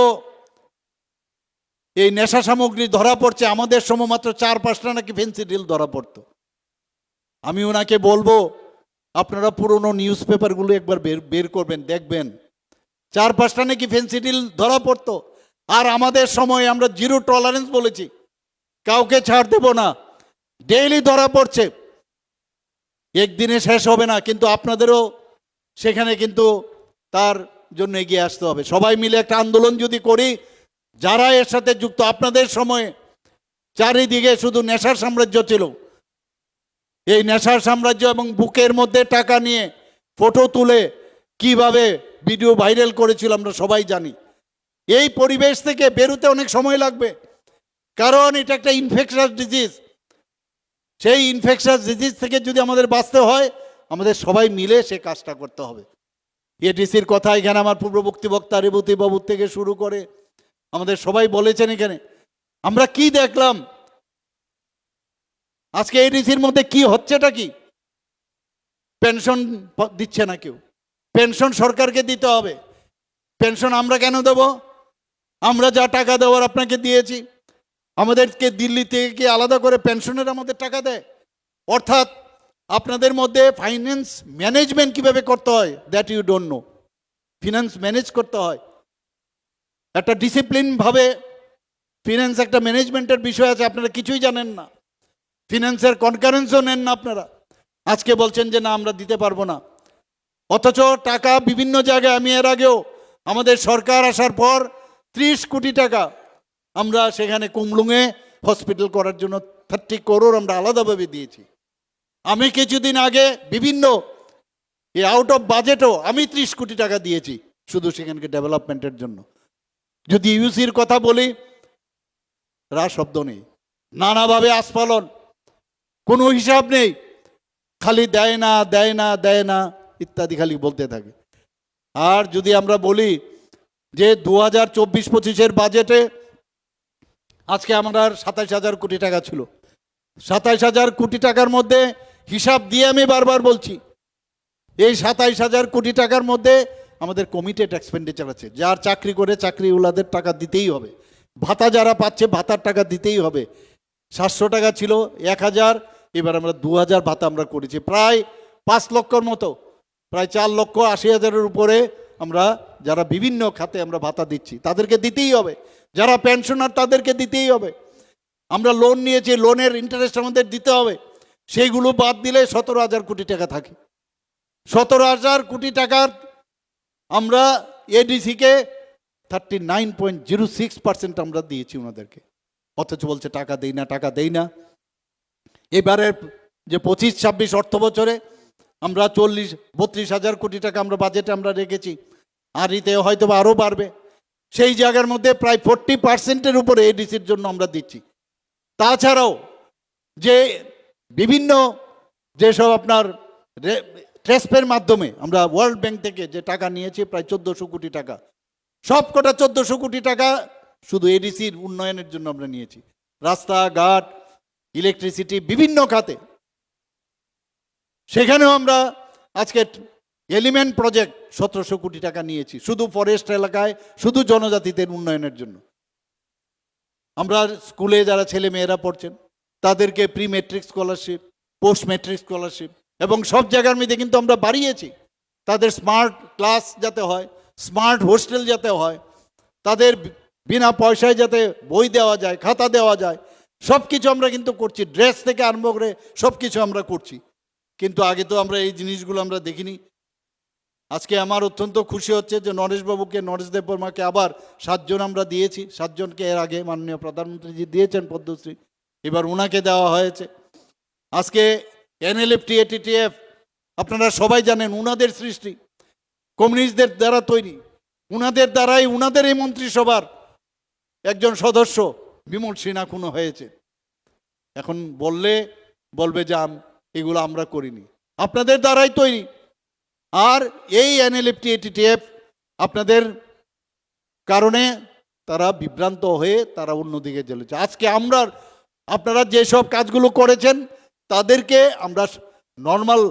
এই নেশা সামগ্রী ধরা পড়ছে, আমাদের সময় মাত্র 4-5টা নাকি ফেন্সিডিল ধরা পড়তো। আমি ওনাকে বলবো, আপনারা পুরনো নিউজ পেপারগুলো একবার বের করবেন, দেখবেন 4-5টা নাকি ফেন্সিডিল ধরা পড়তো। আর আমাদের সময় আমরা জিরো টলারেন্স বলেছি, কাউকে ছাড় দেব না। ডেইলি ধরা পড়ছে, একদিনে শেষ হবে না, কিন্তু আপনাদেরও সেখানে কিন্তু তার জন্য এগিয়ে আসতে হবে। সবাই মিলে একটা আন্দোলন যদি করি, যারা এর সাথে যুক্ত। আপনাদের সময়ে চারিদিকে শুধু নেশার সাম্রাজ্য ছিল। এই নেশার সাম্রাজ্য এবং বুকের মধ্যে টাকা নিয়ে ফটো তুলে কিভাবে ভিডিও ভাইরাল করেছিল আমরা সবাই জানি। এই পরিবেশ থেকে বেরোতে অনেক সময় লাগবে, কারণ এটা একটা ইনফেকশাস ডিজিজ। সেই ইনফেকশাস ডিজিজ থেকে যদি আমাদের বাঁচতে হয়, আমাদের সবাই মিলে সে কাজটা করতে হবে। এডিসির কথা এখানে আমার পূর্ববর্তী বক্তা রেবতী বাবু থেকে শুরু করে আমাদের সবাই বলেছেন। এখানে আমরা কি দেখলাম আজকে এডিসির মধ্যে কি হচ্ছেটা কি? পেনশন দিচ্ছে না কেউ। পেনশন সরকারকে দিতে হবে। পেনশন আমরা কেন দেব? আমরা যা টাকা দেওয়ার আপনাকে দিয়েছি। আমাদেরকে দিল্লি থেকে কি আলাদা করে পেনশনের আমাদের টাকা দেয়? অর্থাৎ আপনাদের মধ্যে ফাইন্যান্স ম্যানেজমেন্ট কিভাবে করতে হয় that you don't know. Finance manage করতে হয় একটা ডিসিপ্লিন ভাবে। ফিনান্স একটা ম্যানেজমেন্টের বিষয় আছে, আপনারা কিছুই জানেন না। ফিনান্সের কনকারেন্সও নেন না আপনারা। আজকে বলছেন যে না আমরা দিতে পারবো না, অথচ টাকা বিভিন্ন জায়গায়। আমি এর আগেও আমাদের সরকার আসার পর 30 কোটি টাকা আমরা সেখানে কুমলুঙে হসপিটাল করার জন্য 30 করোড় আমরা আলাদাভাবে দিয়েছি। আমি কিছুদিন আগে বিভিন্ন আউট অফ বাজেটও আমি 30 কোটি টাকা দিয়েছি শুধু সেখানকে ডেভেলপমেন্টের জন্য। যদি ইউসির কথা বলি, শব্দ নেই, নানাভাবে আস্ফালন, কোনো হিসাব নেই, খালি দেয় না দেয় না দেয় না ইত্যাদি খালি বলতে থাকে। আর যদি আমরা বলি যে 2024-25-এর বাজেটে আজকে আমার 27,000 কোটি টাকা ছিল। 27,000 কোটি টাকার মধ্যে হিসাব দিয়ে আমি বারবার বলছি, এই 27,000 কোটি টাকার মধ্যে আমাদের কমিটেড এক্সপেন্ডিচার আছে। যার চাকরি করে চাকরিওয়ালাদের টাকা দিতেই হবে, ভাতা যারা পাচ্ছে ভাতার টাকা দিতেই হবে। 700 টাকা ছিল 1,000, এবার আমরা 2,000 ভাতা আমরা করেছি, প্রায় 5 লক্ষর মতো, প্রায় 4,80,000-এর উপরে আমরা যারা বিভিন্ন খাতে আমরা ভাতা দিচ্ছি তাদেরকে দিতেই হবে। যারা পেনশনার তাদেরকে দিতেই হবে। আমরা লোন নিয়েছি, লোনের ইন্টারেস্ট আমাদের দিতে হবে। সেইগুলো বাদ দিলে 17,000 কোটি টাকা থাকে। 17,000 কোটি টাকার আমরা এডিসিকে 39.06% আমরা দিয়েছি ওনাদেরকে, অথচ বলছে টাকা দেই না টাকা দেই না। এবারের যে 25-26 অর্থ বছরে আমরা 40-32 হাজার কোটি টাকা আমরা বাজেটে আমরা রেখেছি, আর এতে হয়তো আরও বাড়বে। সেই জায়গার মধ্যে প্রায় 40% উপরে এডিসির জন্য আমরা দিচ্ছি। তাছাড়াও যে বিভিন্ন যেসব আপনার ট্রেসপের মাধ্যমে আমরা ওয়ার্ল্ড ব্যাংক থেকে যে টাকা নিয়েছি প্রায় 1400 কোটি টাকা, সব কটা 1400 কোটি টাকা শুধু এডিসির উন্নয়নের জন্য আমরা নিয়েছি। রাস্তাঘাট, ইলেকট্রিসিটি, বিভিন্ন খাতে। সেখানেও আমরা আজকে এলিমেন্ট প্রজেক্ট 1700 কোটি টাকা নিয়েছি শুধু ফরেস্ট এলাকায়, শুধু জনজাতিদের উন্নয়নের জন্য। আমরা স্কুলে যারা ছেলে মেয়েরা পড়ছেন তাদেরকে pre metric scholarship, post metric scholarship এবং সব জায়গার মধ্যে কিন্তু আমরা বাড়িয়েছি। তাদের স্মার্ট ক্লাস যাতে হয়, স্মার্ট হোস্টেল যাতে হয়, তাদের বিনা পয়সায় যাতে বই দেওয়া যায়, খাতা দেওয়া যায়, সব কিছু আমরা কিন্তু করছি। ড্রেস থেকে আরম্ভ করে সব কিছু আমরা করছি। কিন্তু আগে তো আমরা এই জিনিসগুলো আমরা দেখিনি। আজকে আমার অত্যন্ত খুশি হচ্ছে যে নরেশবাবুকে, নরেশ দেববর্মাকে আবার 7 জন আমরা দিয়েছি। 7 জনকে এর আগে মাননীয় প্রধানমন্ত্রীজি দিয়েছেন পদ্মশ্রী, এবার ওনাকে দেওয়া হয়েছে। আজকে এনএলএফটি, এটিটিএফ আপনারা সবাই জানেন উনাদের সৃষ্টি, কমিউনিস্টদের দ্বারা তৈরি, উনাদের দ্বারাই উনাদের এই মন্ত্রিসভার একজন সদস্য বিমল সিনহা খুন হয়েছে। এখন বলবে যে এগুলো আমরা করিনি, আপনাদের দ্বারাই তৈরি। আর এই এনএলএফটি, এটিটিএফ আপনাদের কারণে তারা বিভ্রান্ত হয়ে তারা অন্যদিকে চলেছে। আজকে আপনারা যেসব কাজগুলো করেছেন তাদেরকে আমরা নর্মাল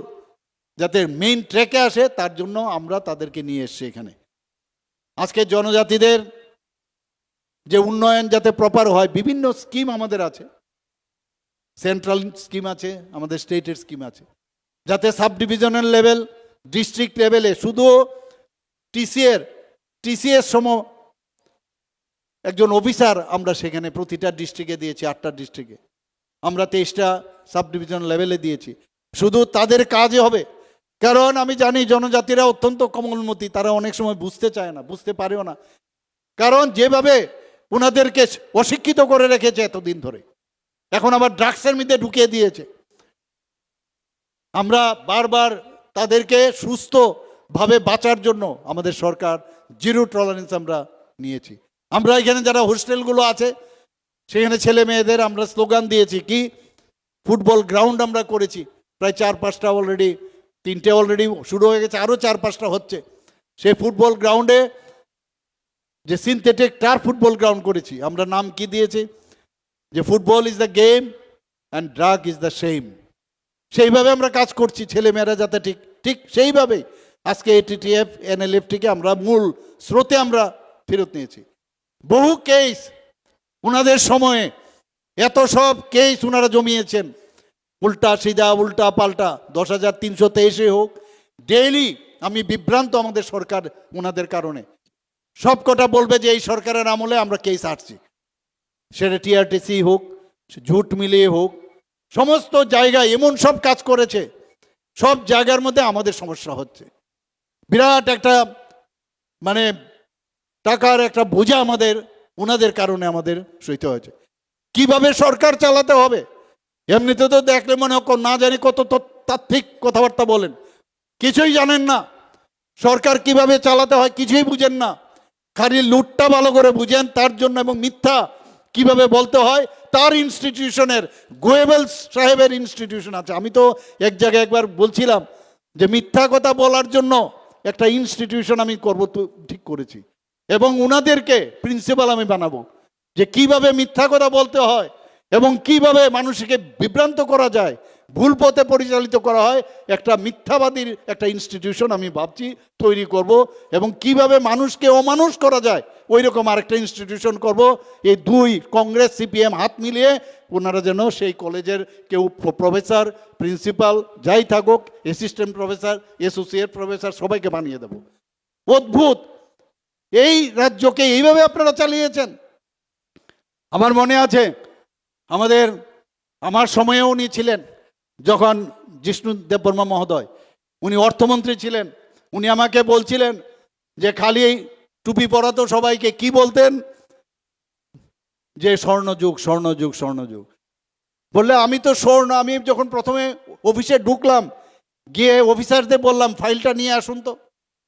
যাতে মেইন ট্র্যাকে আসে তার জন্য আমরা তাদেরকে নিয়ে এসছি এখানে। আজকে জনজাতিদের যে উন্নয়ন যাতে প্রপার হয়, বিভিন্ন স্কিম আমাদের আছে, সেন্ট্রাল স্কিম আছে, আমাদের স্টেটের স্কিম আছে, যাতে সাব ডিভিশনাল লেভেল, ডিস্ট্রিক্ট লেভেলে শুধু টিসিএস সম একজন অফিসার আমরা সেখানে প্রতিটা ডিস্ট্রিক্টে দিয়েছি। 8টা ডিস্ট্রিক্টে আমরা 23টা সাব ডিভিশন লেভেলে দিয়েছি। শুধু তাদের কাজে হবে, কারণ আমি জানি জনজাতিরা অত্যন্ত কোমলমতি, তারা অনেক সময় বুঝতে চায় না, বুঝতে পারেও না, কারণ যেভাবে ওনাদেরকে অশিক্ষিত করে রেখেছে এতদিন ধরে, এখন আবার ড্রাগসের মধ্যে ঢুকিয়ে দিয়েছে। আমরা বারবার তাদেরকে সুস্থভাবে বাঁচার জন্য আমাদের সরকার জিরো টলারেন্স আমরা নিয়েছি। আমরা এখানে যারা হোস্টেলগুলো আছে সেখানে ছেলে মেয়েদের আমরা স্লোগান দিয়েছি কি, ফুটবল গ্রাউন্ড আমরা করেছি প্রায় 4-5টা অলরেডি, 3টে অলরেডি শুরু হয়ে গেছে, আরও 4-5টা হচ্ছে। সেই ফুটবল গ্রাউন্ডে যে সিনথেটিক টার ফুটবল গ্রাউন্ড করেছি, আমরা নাম কি দিয়েছি যে football is the game and drug is the shame. সেইভাবে আমরা কাজ করছি, ছেলেমেয়েরা যাতে ঠিক সেইভাবেই আজকে এটিটিএফ, এনএলএফটিকে আমরা মূল স্রোতে আমরা ফেরত নিয়েছি। বহু কেস ওনাদের সময়ে, এত সব কেস ওনারা জমিয়েছেন, উল্টা সিধা, উল্টা পাল্টা, 10,323 হোক, ডেইলি আমি বিভ্রান্ত আমাদের সরকার ওনাদের কারণে। সব কটা বলবে যে এই সরকারের আমলে আমরা কেস আসছি, সেটা টিআরটিসি হোক, ঝুট মিলিয়ে হোক, সমস্ত জায়গায় এমন সব কাজ করেছে, সব জায়গার মধ্যে আমাদের সমস্যা হচ্ছে। বিরাট একটা মানে টাকার একটা বোঝা আমাদের ওনাদের কারণে আমাদের সইতে হয়েছে। কিভাবে সরকার চালাতে হবে এমনিতে তো দেখলে মনে হয় না জানি কত তাত্ত্বিক কথাবার্তা বলেন, কিছুই জানেন না। সরকার কিভাবে চালাতে হয় কিছুই বুঝেন না, খালি লুটটা ভালো করে বুঝেন তার জন্য, এবং মিথ্যা কিভাবে বলতে হয় তার ইনস্টিটিউশনের, গোয়েবলস সাহেবের ইনস্টিটিউশন আছে। আমি তো এক জায়গায় একবার বলছিলাম যে মিথ্যা কথা বলার জন্য একটা ইনস্টিটিউশন আমি করবো, তো ঠিক করেছি, এবং ওনাদেরকে প্রিন্সিপাল আমি বানাবো যে কিভাবে মিথ্যা কথা বলতে হয় এবং কিভাবে মানুষকে বিভ্রান্ত করা যায়, ভুল পথে পরিচালিত করা হয়। একটা মিথ্যাবাদীর একটা ইনস্টিটিউশন আমি ভাবছি তৈরি করব, এবং কিভাবে মানুষকে অমানুষ করা যায় ওই রকম আরেকটা ইনস্টিটিউশন করব। এই দুই কংগ্রেস সিপিএম হাত মিলিয়ে ওনারা যেন সেই কলেজের কেউ প্রফেসর, প্রিন্সিপাল যাই থাকুক, অ্যাসিস্ট্যান্ট প্রফেসর, অ্যাসোসিয়েট প্রফেসর সবাইকে বানিয়ে দেব। অদ্ভুত এই রাজ্যকে এইভাবে আপনারা চালিয়েছেন। আমার মনে আছে আমার সময়েও উনি ছিলেন, যখন জিষ্ণু দেববর্মা মহোদয় উনি অর্থমন্ত্রী ছিলেন, উনি আমাকে বলছিলেন যে খালি টুপি পরাতো সবাইকে, কি বলতেন যে স্বর্ণযুগ স্বর্ণযুগ স্বর্ণযুগ বললে, আমি তো আমি যখন প্রথমে অফিসে ঢুকলাম, গিয়ে অফিসারদের বললাম ফাইলটা নিয়ে আসুন, তো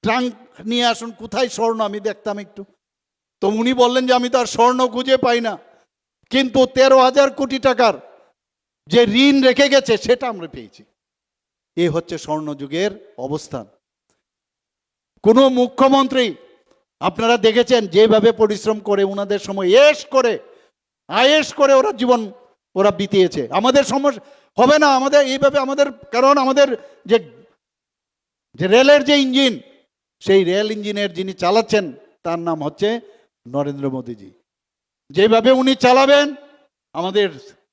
ট্রাঙ্ক নিয়ে আসুন, কোথায় স্বর্ণ আমি দেখতাম একটু। তো উনি বললেন যে আমি তো আর স্বর্ণ খুঁজে পাই না, কিন্তু 13,000 কোটি টাকার যে ঋণ রেখে গেছে সেটা আমরা পেয়েছি। এই হচ্ছে স্বর্ণযুগের অবস্থান। কোনো মুখ্যমন্ত্রী আপনারা দেখেছেন যেভাবে পরিশ্রম করে ওনাদের সময় আয়েশ করে ওরা জীবন ওরা বিতিয়েছে। আমাদের সমস্যা হবে না আমাদের এইভাবে, আমাদের কারণ আমাদের যে রেলের যে ইঞ্জিন, সেই রেল ইঞ্জিনের যিনি চালাচ্ছেন তার নাম হচ্ছে নরেন্দ্র মোদীজি। যেভাবে উনি চালাবেন আমাদের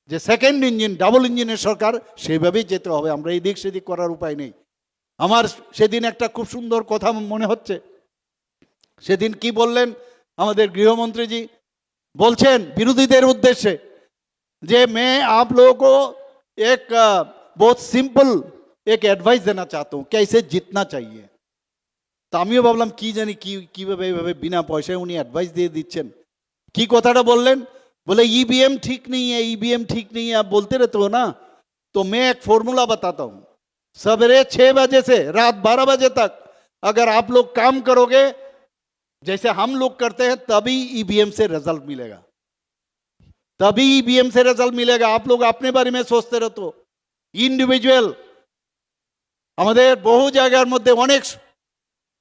যে সেকেন্ড ইঞ্জিন, ডাবল ইঞ্জিনের সরকার, সেইভাবেই যেতে হবে। আমরা এই দিক সেদিক করার উপায় নেই। আমার সেদিন একটা খুব সুন্দর কথা মনে হচ্ছে। সেদিন কি বললেন আমাদের গৃহমন্ত্রীজি? বলছেন বিরোধীদের উদ্দেশ্যে যে मैं आप लोगों को एक बहुत सिंपल एक एडवाइस देना चाहता हूँ, कैसे जीतना चाहिए। তা আমিও ভাবলাম কি জানি কিভাবে এইভাবে বিনা পয়সায় উনি অ্যাডভাইস দিয়ে দিচ্ছেন। কি কথাটা বললেন? बोले ईवीएम ठीक नहीं है, ईवीएम ठीक नहीं है, आप बोलते रहते हो ना, तो मैं एक फॉर्मूला बताता हूँ। सवेरे 6 बजे से रात 12 बजे तक अगर आप लोग काम करोगे जैसे हम लोग करते हैं, तभी ईवीएम से रिजल्ट मिलेगा, तभी ईवीएम से रिजल्ट मिलेगा। आप लोग अपने बारे में सोचते रहते हो। ইন্ডিভিজুয়াল আমাদের বহু জায়গার মধ্যে অনেক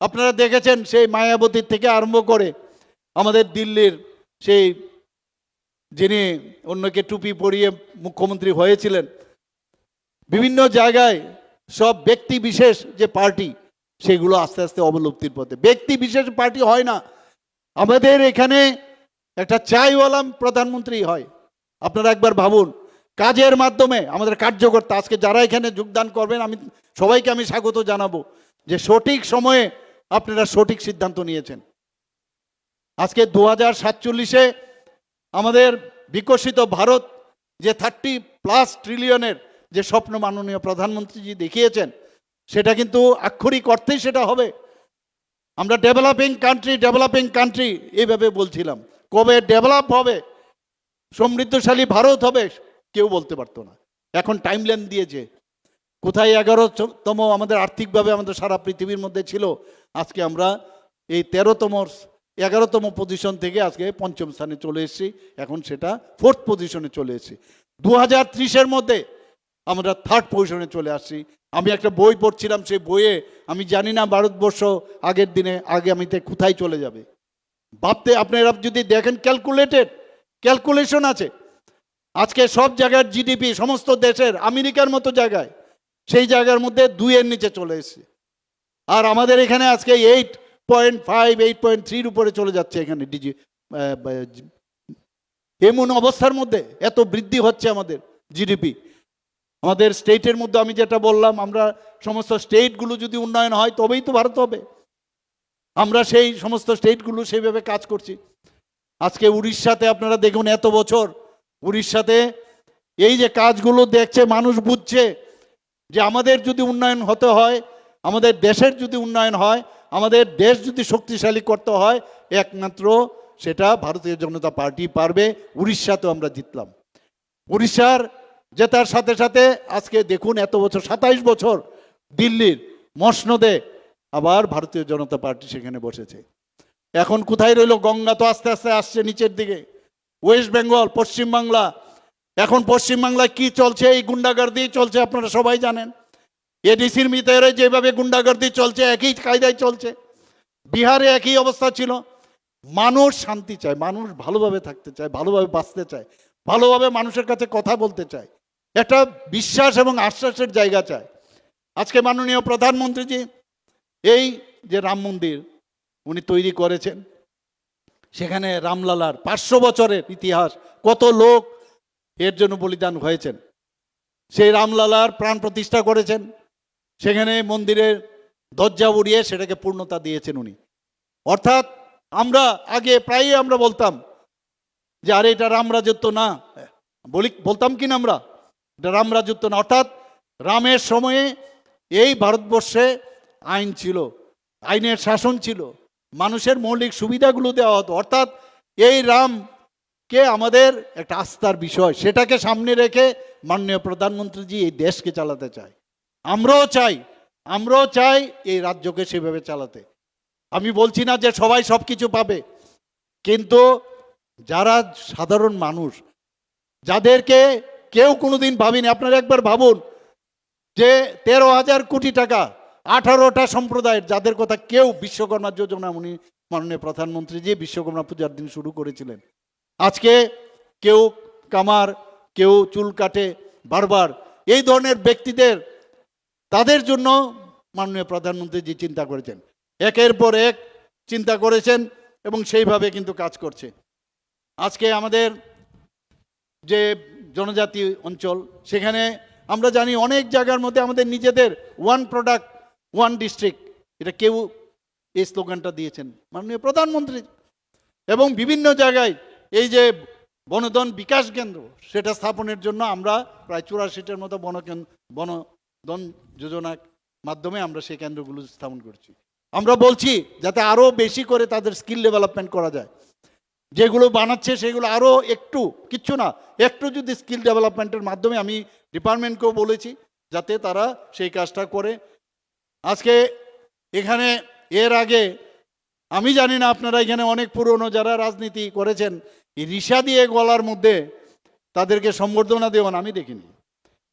আপনারা দেখেছেন, সেই মায়াবতীর থেকে আরম্ভ করে আমাদের দিল্লির সেই যিনি অন্যকে টুপি পরিয়ে মুখ্যমন্ত্রী হয়েছিলেন, বিভিন্ন জায়গায় সব ব্যক্তি বিশেষ যে পার্টি, সেগুলো আস্তে আস্তে অবলুপ্তির পথে। ব্যক্তি বিশেষ পার্টি হয় না, আমাদের এখানে একটা চাইওয়ালা প্রধানমন্ত্রী হয়। আপনারা একবার ভাবুন, কাজের মাধ্যমে আমাদের কার্যকর্তা, আজকে যারা এখানে যোগদান করবেন আমি সবাইকে আমি স্বাগত জানাবো যে সঠিক সময়ে আপনারা সঠিক সিদ্ধান্ত নিয়েছেন। আজকে 2047-এ আমাদের বিকশিত ভারত যে 30+ ট্রিলিয়নের যে স্বপ্ন মাননীয় প্রধানমন্ত্রীজি দেখিয়েছেন, সেটা কিন্তু আক্ষরিক অর্থেই সেটা হবে। আমরা ডেভেলপিং কান্ট্রি এইভাবে বলছিলাম, কবে ডেভেলপ হবে, সমৃদ্ধশালী ভারত হবে কেউ বলতে পারতো না। এখন টাইমলাইন দিয়েছে, কোথায় 11তম আমাদের আর্থিকভাবে আমাদের সারা পৃথিবীর মধ্যে ছিল, আজকে আমরা এই 11তম পজিশন থেকে আজকে 5ম স্থানে চলে এসেছি, এখন সেটা 4th পজিশনে চলে এসেছি। 2030-এর মধ্যে আমরা 3rd পজিশনে চলে আসছি। আমি একটা বই পড়ছিলাম, সেই বইয়ে আমি জানি না ভারতবর্ষ আগের দিনে আগামীতে কোথায় চলে যাবে। ভাবতে আপনারা যদি দেখেন, ক্যালকুলেশন আছে, আজকে সব জায়গার জিডিপি সমস্ত দেশের আমেরিকার মতো জায়গায়, সেই জায়গার মধ্যে 2-এর নিচে চলে এসেছে। আর আমাদের এখানে আজকে 8.5 8.3-র উপরে চলে যাচ্ছে এখানে এমন অবস্থার মধ্যে এত বৃদ্ধি হচ্ছে আমাদের জিডিপি। আমাদের স্টেটের মধ্যে আমি যেটা বললাম, আমরা সমস্ত স্টেটগুলো যদি উন্নয়ন হয় তবেই তো ভারত হবে। আমরা সেই সমস্ত স্টেটগুলো সেইভাবে কাজ করছি। আজকে উড়িষ্যাতে আপনারা দেখুন, এত বছর উড়িষ্যাতে এই যে কাজগুলো দেখছে, মানুষ বুঝছে যে আমাদের যদি উন্নয়ন হতে হয়, আমাদের দেশের যদি উন্নয়ন হয়, আমাদের দেশ যদি শক্তিশালী করতে হয়, একমাত্র সেটা ভারতীয় জনতা পার্টি পারবে। উড়িষ্যাতেও আমরা জিতলাম। উড়িষ্যার জেতার সাথে সাথে আজকে দেখুন, এত বছর 27 বছর দিল্লির মসনদে আবার ভারতীয় জনতা পার্টি সেখানে বসেছে। এখন কোথায় রইল? গঙ্গা তো আস্তে আস্তে আসছে নিচের দিকে। ওয়েস্ট বেঙ্গল, পশ্চিমবাংলা, এখন পশ্চিমবাংলায় কি চলছে? এই গুন্ডাগার্দি চলছে, আপনারা সবাই জানেন। এডিসির ভিতরে যেভাবে গুন্ডাগার্দি চলছে, একই কায়দায় চলছে। বিহারে একই অবস্থা ছিল। মানুষ শান্তি চায়, মানুষ ভালোভাবে থাকতে চায়, ভালোভাবে বাঁচতে চায়, ভালোভাবে মানুষের কাছে কথা বলতে চায়, একটা বিশ্বাস এবং আশ্বাসের জায়গা চায়। আজকে মাননীয় প্রধানমন্ত্রীজি এই যে রাম মন্দির উনি তৈরি করেছেন, সেখানে রামলালার 500 বছরের ইতিহাস, কত লোক এর জন্য বলিদান হয়েছেন। সেই রামলালার প্রাণ প্রতিষ্ঠা করেছেন, সেখানে মন্দিরের দরজা উড়িয়ে সেটাকে পূর্ণতা দিয়েছেন উনি। অর্থাৎ আমরা আগে প্রায়ই আমরা বলতাম যে আরে এটা রাম রাজত্ব না, বলতাম কি না আমরা, এটা রাম রাজত্ব না। অর্থাৎ রামের সময়ে এই ভারতবর্ষে আইন ছিল, আইনের শাসন ছিল, মানুষের মৌলিক সুবিধাগুলো দেওয়া হতো। অর্থাৎ এই রামকে আমাদের একটা আস্থার বিষয়, সেটাকে সামনে রেখে মাননীয় প্রধানমন্ত্রীজি এই দেশকে চালাতে চায়। আমরাও চাই এই রাজ্যকে সেভাবে চালাতে। আমি বলছি না যে সবাই সব কিছু পাবে, কিন্তু যারা সাধারণ মানুষ, যাদেরকে কেউ কোনোদিন ভাবেনি, আপনারা একবার ভাবুন যে 13,000 কোটি টাকা 18টা সম্প্রদায়ের, যাদের কথা কেউ, বিশ্বকর্মা যোজনা উনি মাননীয় প্রধানমন্ত্রী যে বিশ্বকর্মা পূজার দিন শুরু করেছিলেন, আজকে কেউ কামার, কেউ চুল কাটে বারবার, এই ধরনের ব্যক্তিদের, তাদের জন্য মাননীয় প্রধানমন্ত্রী যে চিন্তা করেছেন, একের পর এক চিন্তা করেছেন এবং সেইভাবে কিন্তু কাজ করছে। আজকে আমাদের যে জনজাতি অঞ্চল, সেখানে আমরা জানি অনেক জায়গার মধ্যে আমাদের নিজেদের ওয়ান প্রোডাক্ট ওয়ান ডিস্ট্রিক্ট, এটা কেউ এই স্লোগানটা দিয়েছেন মাননীয় প্রধানমন্ত্রী। এবং বিভিন্ন জায়গায় এই যে বনধন বিকাশ কেন্দ্র, সেটা স্থাপনের জন্য আমরা প্রায় 84টার মতো বনধন যোজনার মাধ্যমে আমরা সেই কেন্দ্রগুলো স্থাপন করছি। আমরা বলছি যাতে আরও বেশি করে তাদের স্কিল ডেভেলপমেন্ট করা যায়, যেগুলো বানাচ্ছে সেগুলো আরও একটু, কিচ্ছু না, একটু যদি স্কিল ডেভেলপমেন্টের মাধ্যমে, আমি ডিপার্টমেন্টকেও বলেছি যাতে তারা সেই কাজটা করে। আজকে এখানে এর আগে আমি জানি না, আপনারা এখানে অনেক পুরনো যারা রাজনীতি করেছেন, এই রিসা দিয়ে গলার মধ্যে তাদেরকে সম্বর্ধনা দেওয়ান আমি দেখিনি।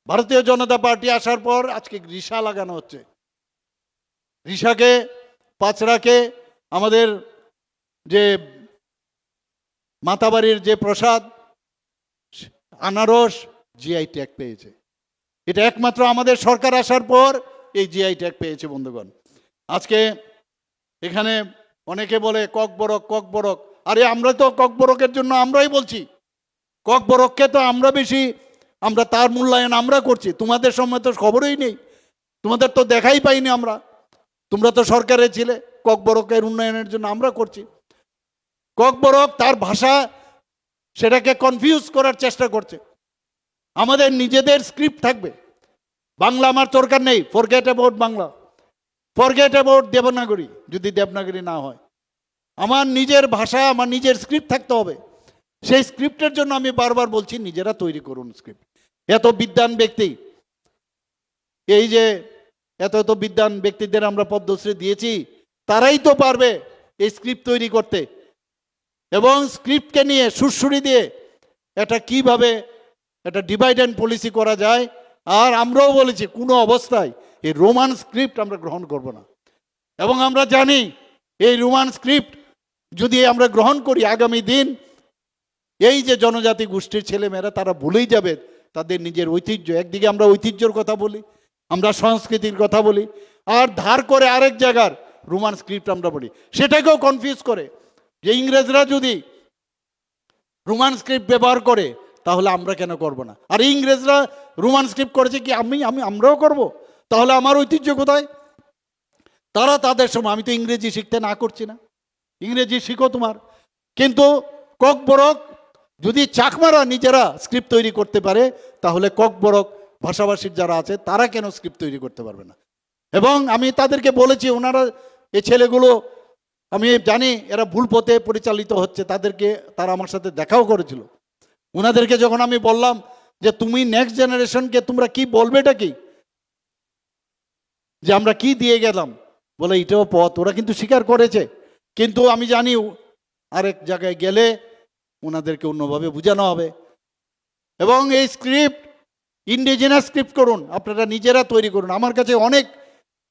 ভারতীয় জনতা পার্টি আসার পর আজকে রিসা লাগানো হচ্ছে। রিসাকে, পাঁচড়াকে, আমাদের যে মাতাবাড়ির যে প্রসাদ আনারস জিআই ট্যাগ পেয়েছে। এটা একমাত্র আমাদের সরকার আসার পর এই জিআই ট্যাগ পেয়েছে বন্ধুগণ। আজকে এখানে অনেকে বলে ককবরক ককবরক, আরে আমরা তো ককবরকের জন্য আমরাই বলছি, ককবরককে তো আমরা বেশি, আমরা তার মূল্যায়ন আমরা করছি, তোমাদের সময় তো খবরই নেই, তোমাদের তো দেখাই পাইনি আমরা, তোমরা তো সরকারে ছিলে, ককবরকের উন্নয়নের জন্য আমরা করছি। ককবরক তার ভাষা, সেটাকে কনফিউজ করার চেষ্টা করছে। আমাদের নিজেদের স্ক্রিপ্ট থাকবে, বাংলা আমার দরকার নেই, forget about Bangla, forget about Devanagari, যদি দেবনাগরী না হয়, আমার নিজের ভাষা, আমার নিজের স্ক্রিপ্ট থাকতে হবে। সেই স্ক্রিপ্টের জন্য আমি বারবার বলছি নিজেরা তৈরি করুন স্ক্রিপ্ট। এত বিদ্বান ব্যক্তি, এই যে এত এত বিদ্বান ব্যক্তিদের আমরা পদ্মশ্রী দিয়েছি, তারাই তো পারবে এই স্ক্রিপ্ট তৈরি করতে, এবং স্ক্রিপ্টকে নিয়ে সুরসুরি দিয়ে এটা কিভাবে এটা ডিভাইড অ্যান্ড পলিসি করা যায়। আর আমরাও বলেছি কোনো অবস্থায় এই রোমান স্ক্রিপ্ট আমরা গ্রহণ করব না, এবং আমরা জানি এই রোমান স্ক্রিপ্ট যদি আমরা গ্রহণ করি, আগামী দিন এই যে জনজাতি গোষ্ঠীর ছেলেমেয়েরা তারা ভুলেই যাবে তাদের নিজের ঐতিহ্য। একদিকে আমরা ঐতিহ্যর কথা বলি, আমরা সংস্কৃতির কথা বলি, আর ধার করে আরেক জায়গার রোমান স্ক্রিপ্ট আমরা বলি, সেটাকেও কনফিউজ করে যে ইংরেজরা যদি রোমান স্ক্রিপ্ট ব্যবহার করে তাহলে আমরা কেন করব না, আর ইংরেজরা রোমান স্ক্রিপ্ট করেছে কি আমরাও করব, তাহলে আমার ঐতিহ্য কোথায়? তারা তাদের সময়, আমি তো ইংরেজি শিখতে না করছি না, ইংরেজি শিখো তোমার, কিন্তু ককবরক যদি চাকমারা নিজেরা স্ক্রিপ্ট তৈরি করতে পারে, তাহলে ককবরক ভাষাভাষীর যারা আছে তারা কেন স্ক্রিপ্ট তৈরি করতে পারবে না? এবং আমি তাদেরকে বলেছি, ওনারা এই ছেলেগুলো আমি জানি এরা ভুল পথে পরিচালিত হচ্ছে, তারা আমার সাথে দেখাও করেছিল। ওনাদেরকে যখন আমি বললাম যে তুমি নেক্সট জেনারেশনকে তোমরা কি বলবে, এটা কি যে আমরা কি দিয়ে গেলাম, বলে এটাও পথ, ওরা কিন্তু স্বীকার করেছে। কিন্তু আমি জানি আরেক জায়গায় গেলে ওনাদেরকে অন্যভাবে বোঝানো হবে। এবং এই স্ক্রিপ্ট ইন্ডিজিনাস স্ক্রিপ্ট করুন, আপনারা নিজেরা তৈরি করুন। আমার কাছে অনেক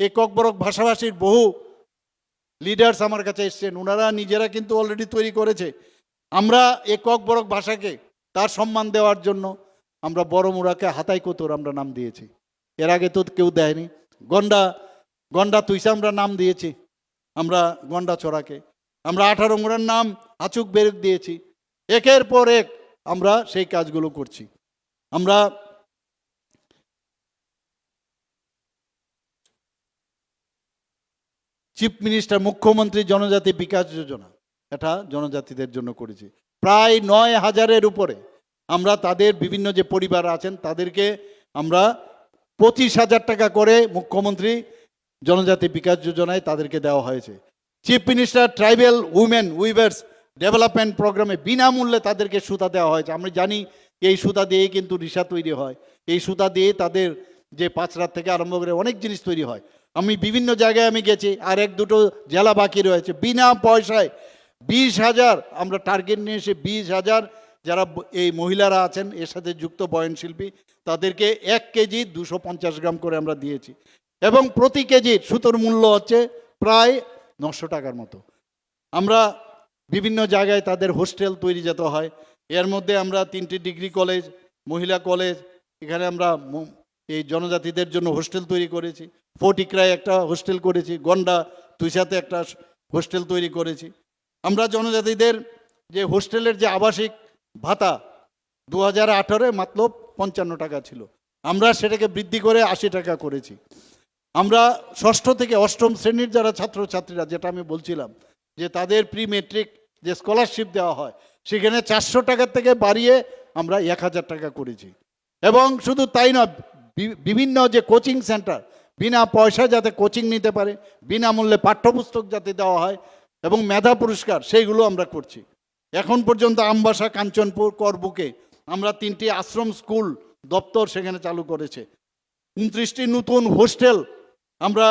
এই ককবরক ভাষাভাষীর বহু লিডার্স আমার কাছে এসছেন, ওনারা নিজেরা কিন্তু অলরেডি তৈরি করেছে। আমরা এই ককবরক ভাষাকে তার সম্মান দেওয়ার জন্য আমরা বড় মুড়াকে হাতাই কোতর আমরা নাম দিয়েছি, এর আগে তো কেউ দেয়নি। গন্ডা তুইসা আমরা নাম দিয়েছি, আমরা গন্ডা চড়াকে, আমরা 18 মুড়ার নাম আচুক বেরুক দিয়েছি। একের পর এক আমরা সেই কাজগুলো করছি। আমরা চিফ মিনিস্টার, মুখ্যমন্ত্রী জনজাতি বিকাশ যোজনা, এটা জনজাতিদের জন্য করেছি, প্রায় 9,000-এর উপরে। আমরা তাদের বিভিন্ন যে পরিবার আছেন তাদেরকে আমরা 25,000 টাকা করে মুখ্যমন্ত্রী জনজাতি বিকাশ যোজনায় তাদেরকে দেওয়া হয়েছে। Chief minister tribal women weavers development প্রোগ্রামে বিনামূল্যে তাদেরকে সুতা দেওয়া হয়েছে। আমরা জানি এই সুতা দিয়েই কিন্তু রিসা তৈরি হয়, এই সুতা দিয়ে তাদের যে পাঁচরাত থেকে আরম্ভ করে অনেক জিনিস তৈরি হয়। আমি বিভিন্ন জায়গায় আমি গেছি, আর 1-2 জেলা বাকি রয়েছে, বিনা পয়সায় 20,000 আমরা টার্গেট নিয়ে এসে 20,000 যারা এই মহিলারা আছেন এর সাথে যুক্ত বয়নশিল্পী তাদেরকে 1 কেজি 250 গ্রাম করে আমরা দিয়েছি এবং প্রতি কেজির সুতোর মূল্য হচ্ছে প্রায় 900 টাকার মতো। আমরা বিভিন্ন জায়গায় তাদের হোস্টেল তৈরি যেতে হয়। এর মধ্যে আমরা 3টি ডিগ্রি কলেজ, মহিলা কলেজ, এখানে আমরা এই জনজাতিদের জন্য হোস্টেল তৈরি করেছি। ফটিকরায় একটা হোস্টেল করেছি, গন্ডা তুইসাতে একটা হোস্টেল তৈরি করেছি। আমরা জনজাতিদের যে হোস্টেলের যে আবাসিক ভাতা 2018 মাত্র 55 টাকা ছিল, আমরা সেটাকে বৃদ্ধি করে 80 টাকা করেছি। আমরা 6ষ্ঠ থেকে 8ম শ্রেণীর যারা ছাত্রছাত্রীরা, যেটা আমি বলছিলাম যে তাদের প্রি মেট্রিক যে স্কলারশিপ দেওয়া হয় সেখানে 400 টাকার থেকে বাড়িয়ে আমরা 1000 টাকা করেছি। এবং শুধু তাই নয়, বিভিন্ন যে কোচিং সেন্টার বিনা পয়সায় যাতে কোচিং নিতে পারে, বিনামূল্যে পাঠ্যপুস্তক যাতে দেওয়া হয় এবং মেধা পুরস্কার সেইগুলো আমরা করছি। এখন পর্যন্ত আমবাসা, কাঞ্চনপুর, করবুকে আমরা 3টি আশ্রম স্কুল দপ্তর সেখানে চালু করেছে। 29টি নতুন হোস্টেল আমরা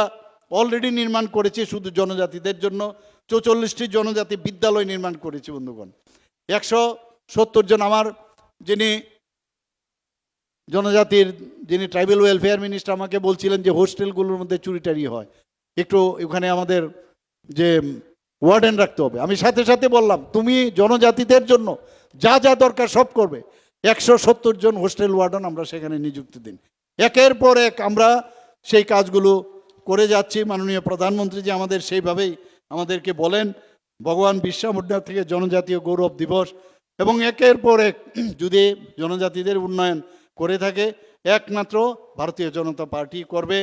অলরেডি নির্মাণ করেছি শুধু জনজাতিদের জন্য। 44টি জনজাতি বিদ্যালয় নির্মাণ করেছি বন্ধুগণ। 170 জন আমার যিনি জনজাতির যিনি ট্রাইবাল ওয়েলফেয়ার মিনিস্টার আমাকে বলছিলেন যে হোস্টেলগুলোর মধ্যে চুরিটারি হয়, একটু ওখানে আমাদের যে ওয়ার্ডেন রাখতে হবে। আমি সাথে সাথে বললাম তুমি জনজাতিদের জন্য যা যা দরকার সব করবে। 170 জন হোস্টেল ওয়ার্ডেন আমরা সেখানে নিযুক্তি দিন। একের পর এক আমরা সেই কাজগুলো করে যাচ্ছি। মাননীয় প্রধানমন্ত্রী যে আমাদের সেইভাবেই আমাদেরকে বলেন ভগবান বিরসা মুন্ডা থেকে জনজাতীয় গৌরব দিবস, এবং একের পর এক যদি জনজাতিদের উন্নয়ন করে থাকে একমাত্র ভারতীয় জনতা পার্টি করবে।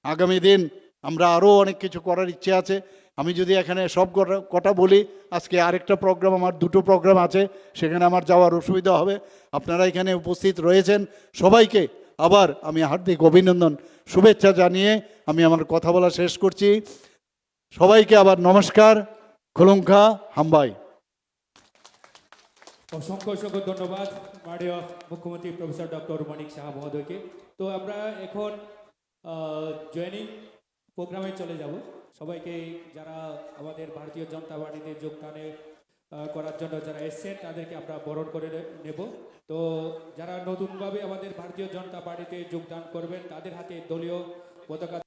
আগামী দিন আমরা আরও অনেক কিছু করার ইচ্ছে আছে। আমি যদি এখানে সব কটা বলি, আজকে আরেকটা প্রোগ্রাম, আমার 2টো প্রোগ্রাম আছে, সেখানে আমার যাওয়ার অসুবিধা হবে। আপনারা এখানে উপস্থিত রয়েছেন, সবাইকে আবার আমি হার্দিক অভিনন্দন শুভেচ্ছা জানিয়ে আমি আমার কথা বলা শেষ করছি। সবাইকে আবার নমস্কার, খুলুংখা হাম্বাই। অসংখ্য অসংখ্য ধন্যবাদ মাননীয় মুখ্যমন্ত্রী প্রফেসর ডক্টর মানিক সাহা মহোদয়কে। তো আমরা এখন জয়েনিং প্রোগ্রামে চলে যাব। সবাইকে যারা আমাদের ভারতীয় জনতা পার্টিতে যোগদানে করার জন্য যারা এসছেন তাদেরকে আমরা বরণ করে নেব। তো যারা নতুনভাবে আমাদের ভারতীয় জনতা পার্টিতে যোগদান করবেন তাদের হাতে দলীয় পতাকা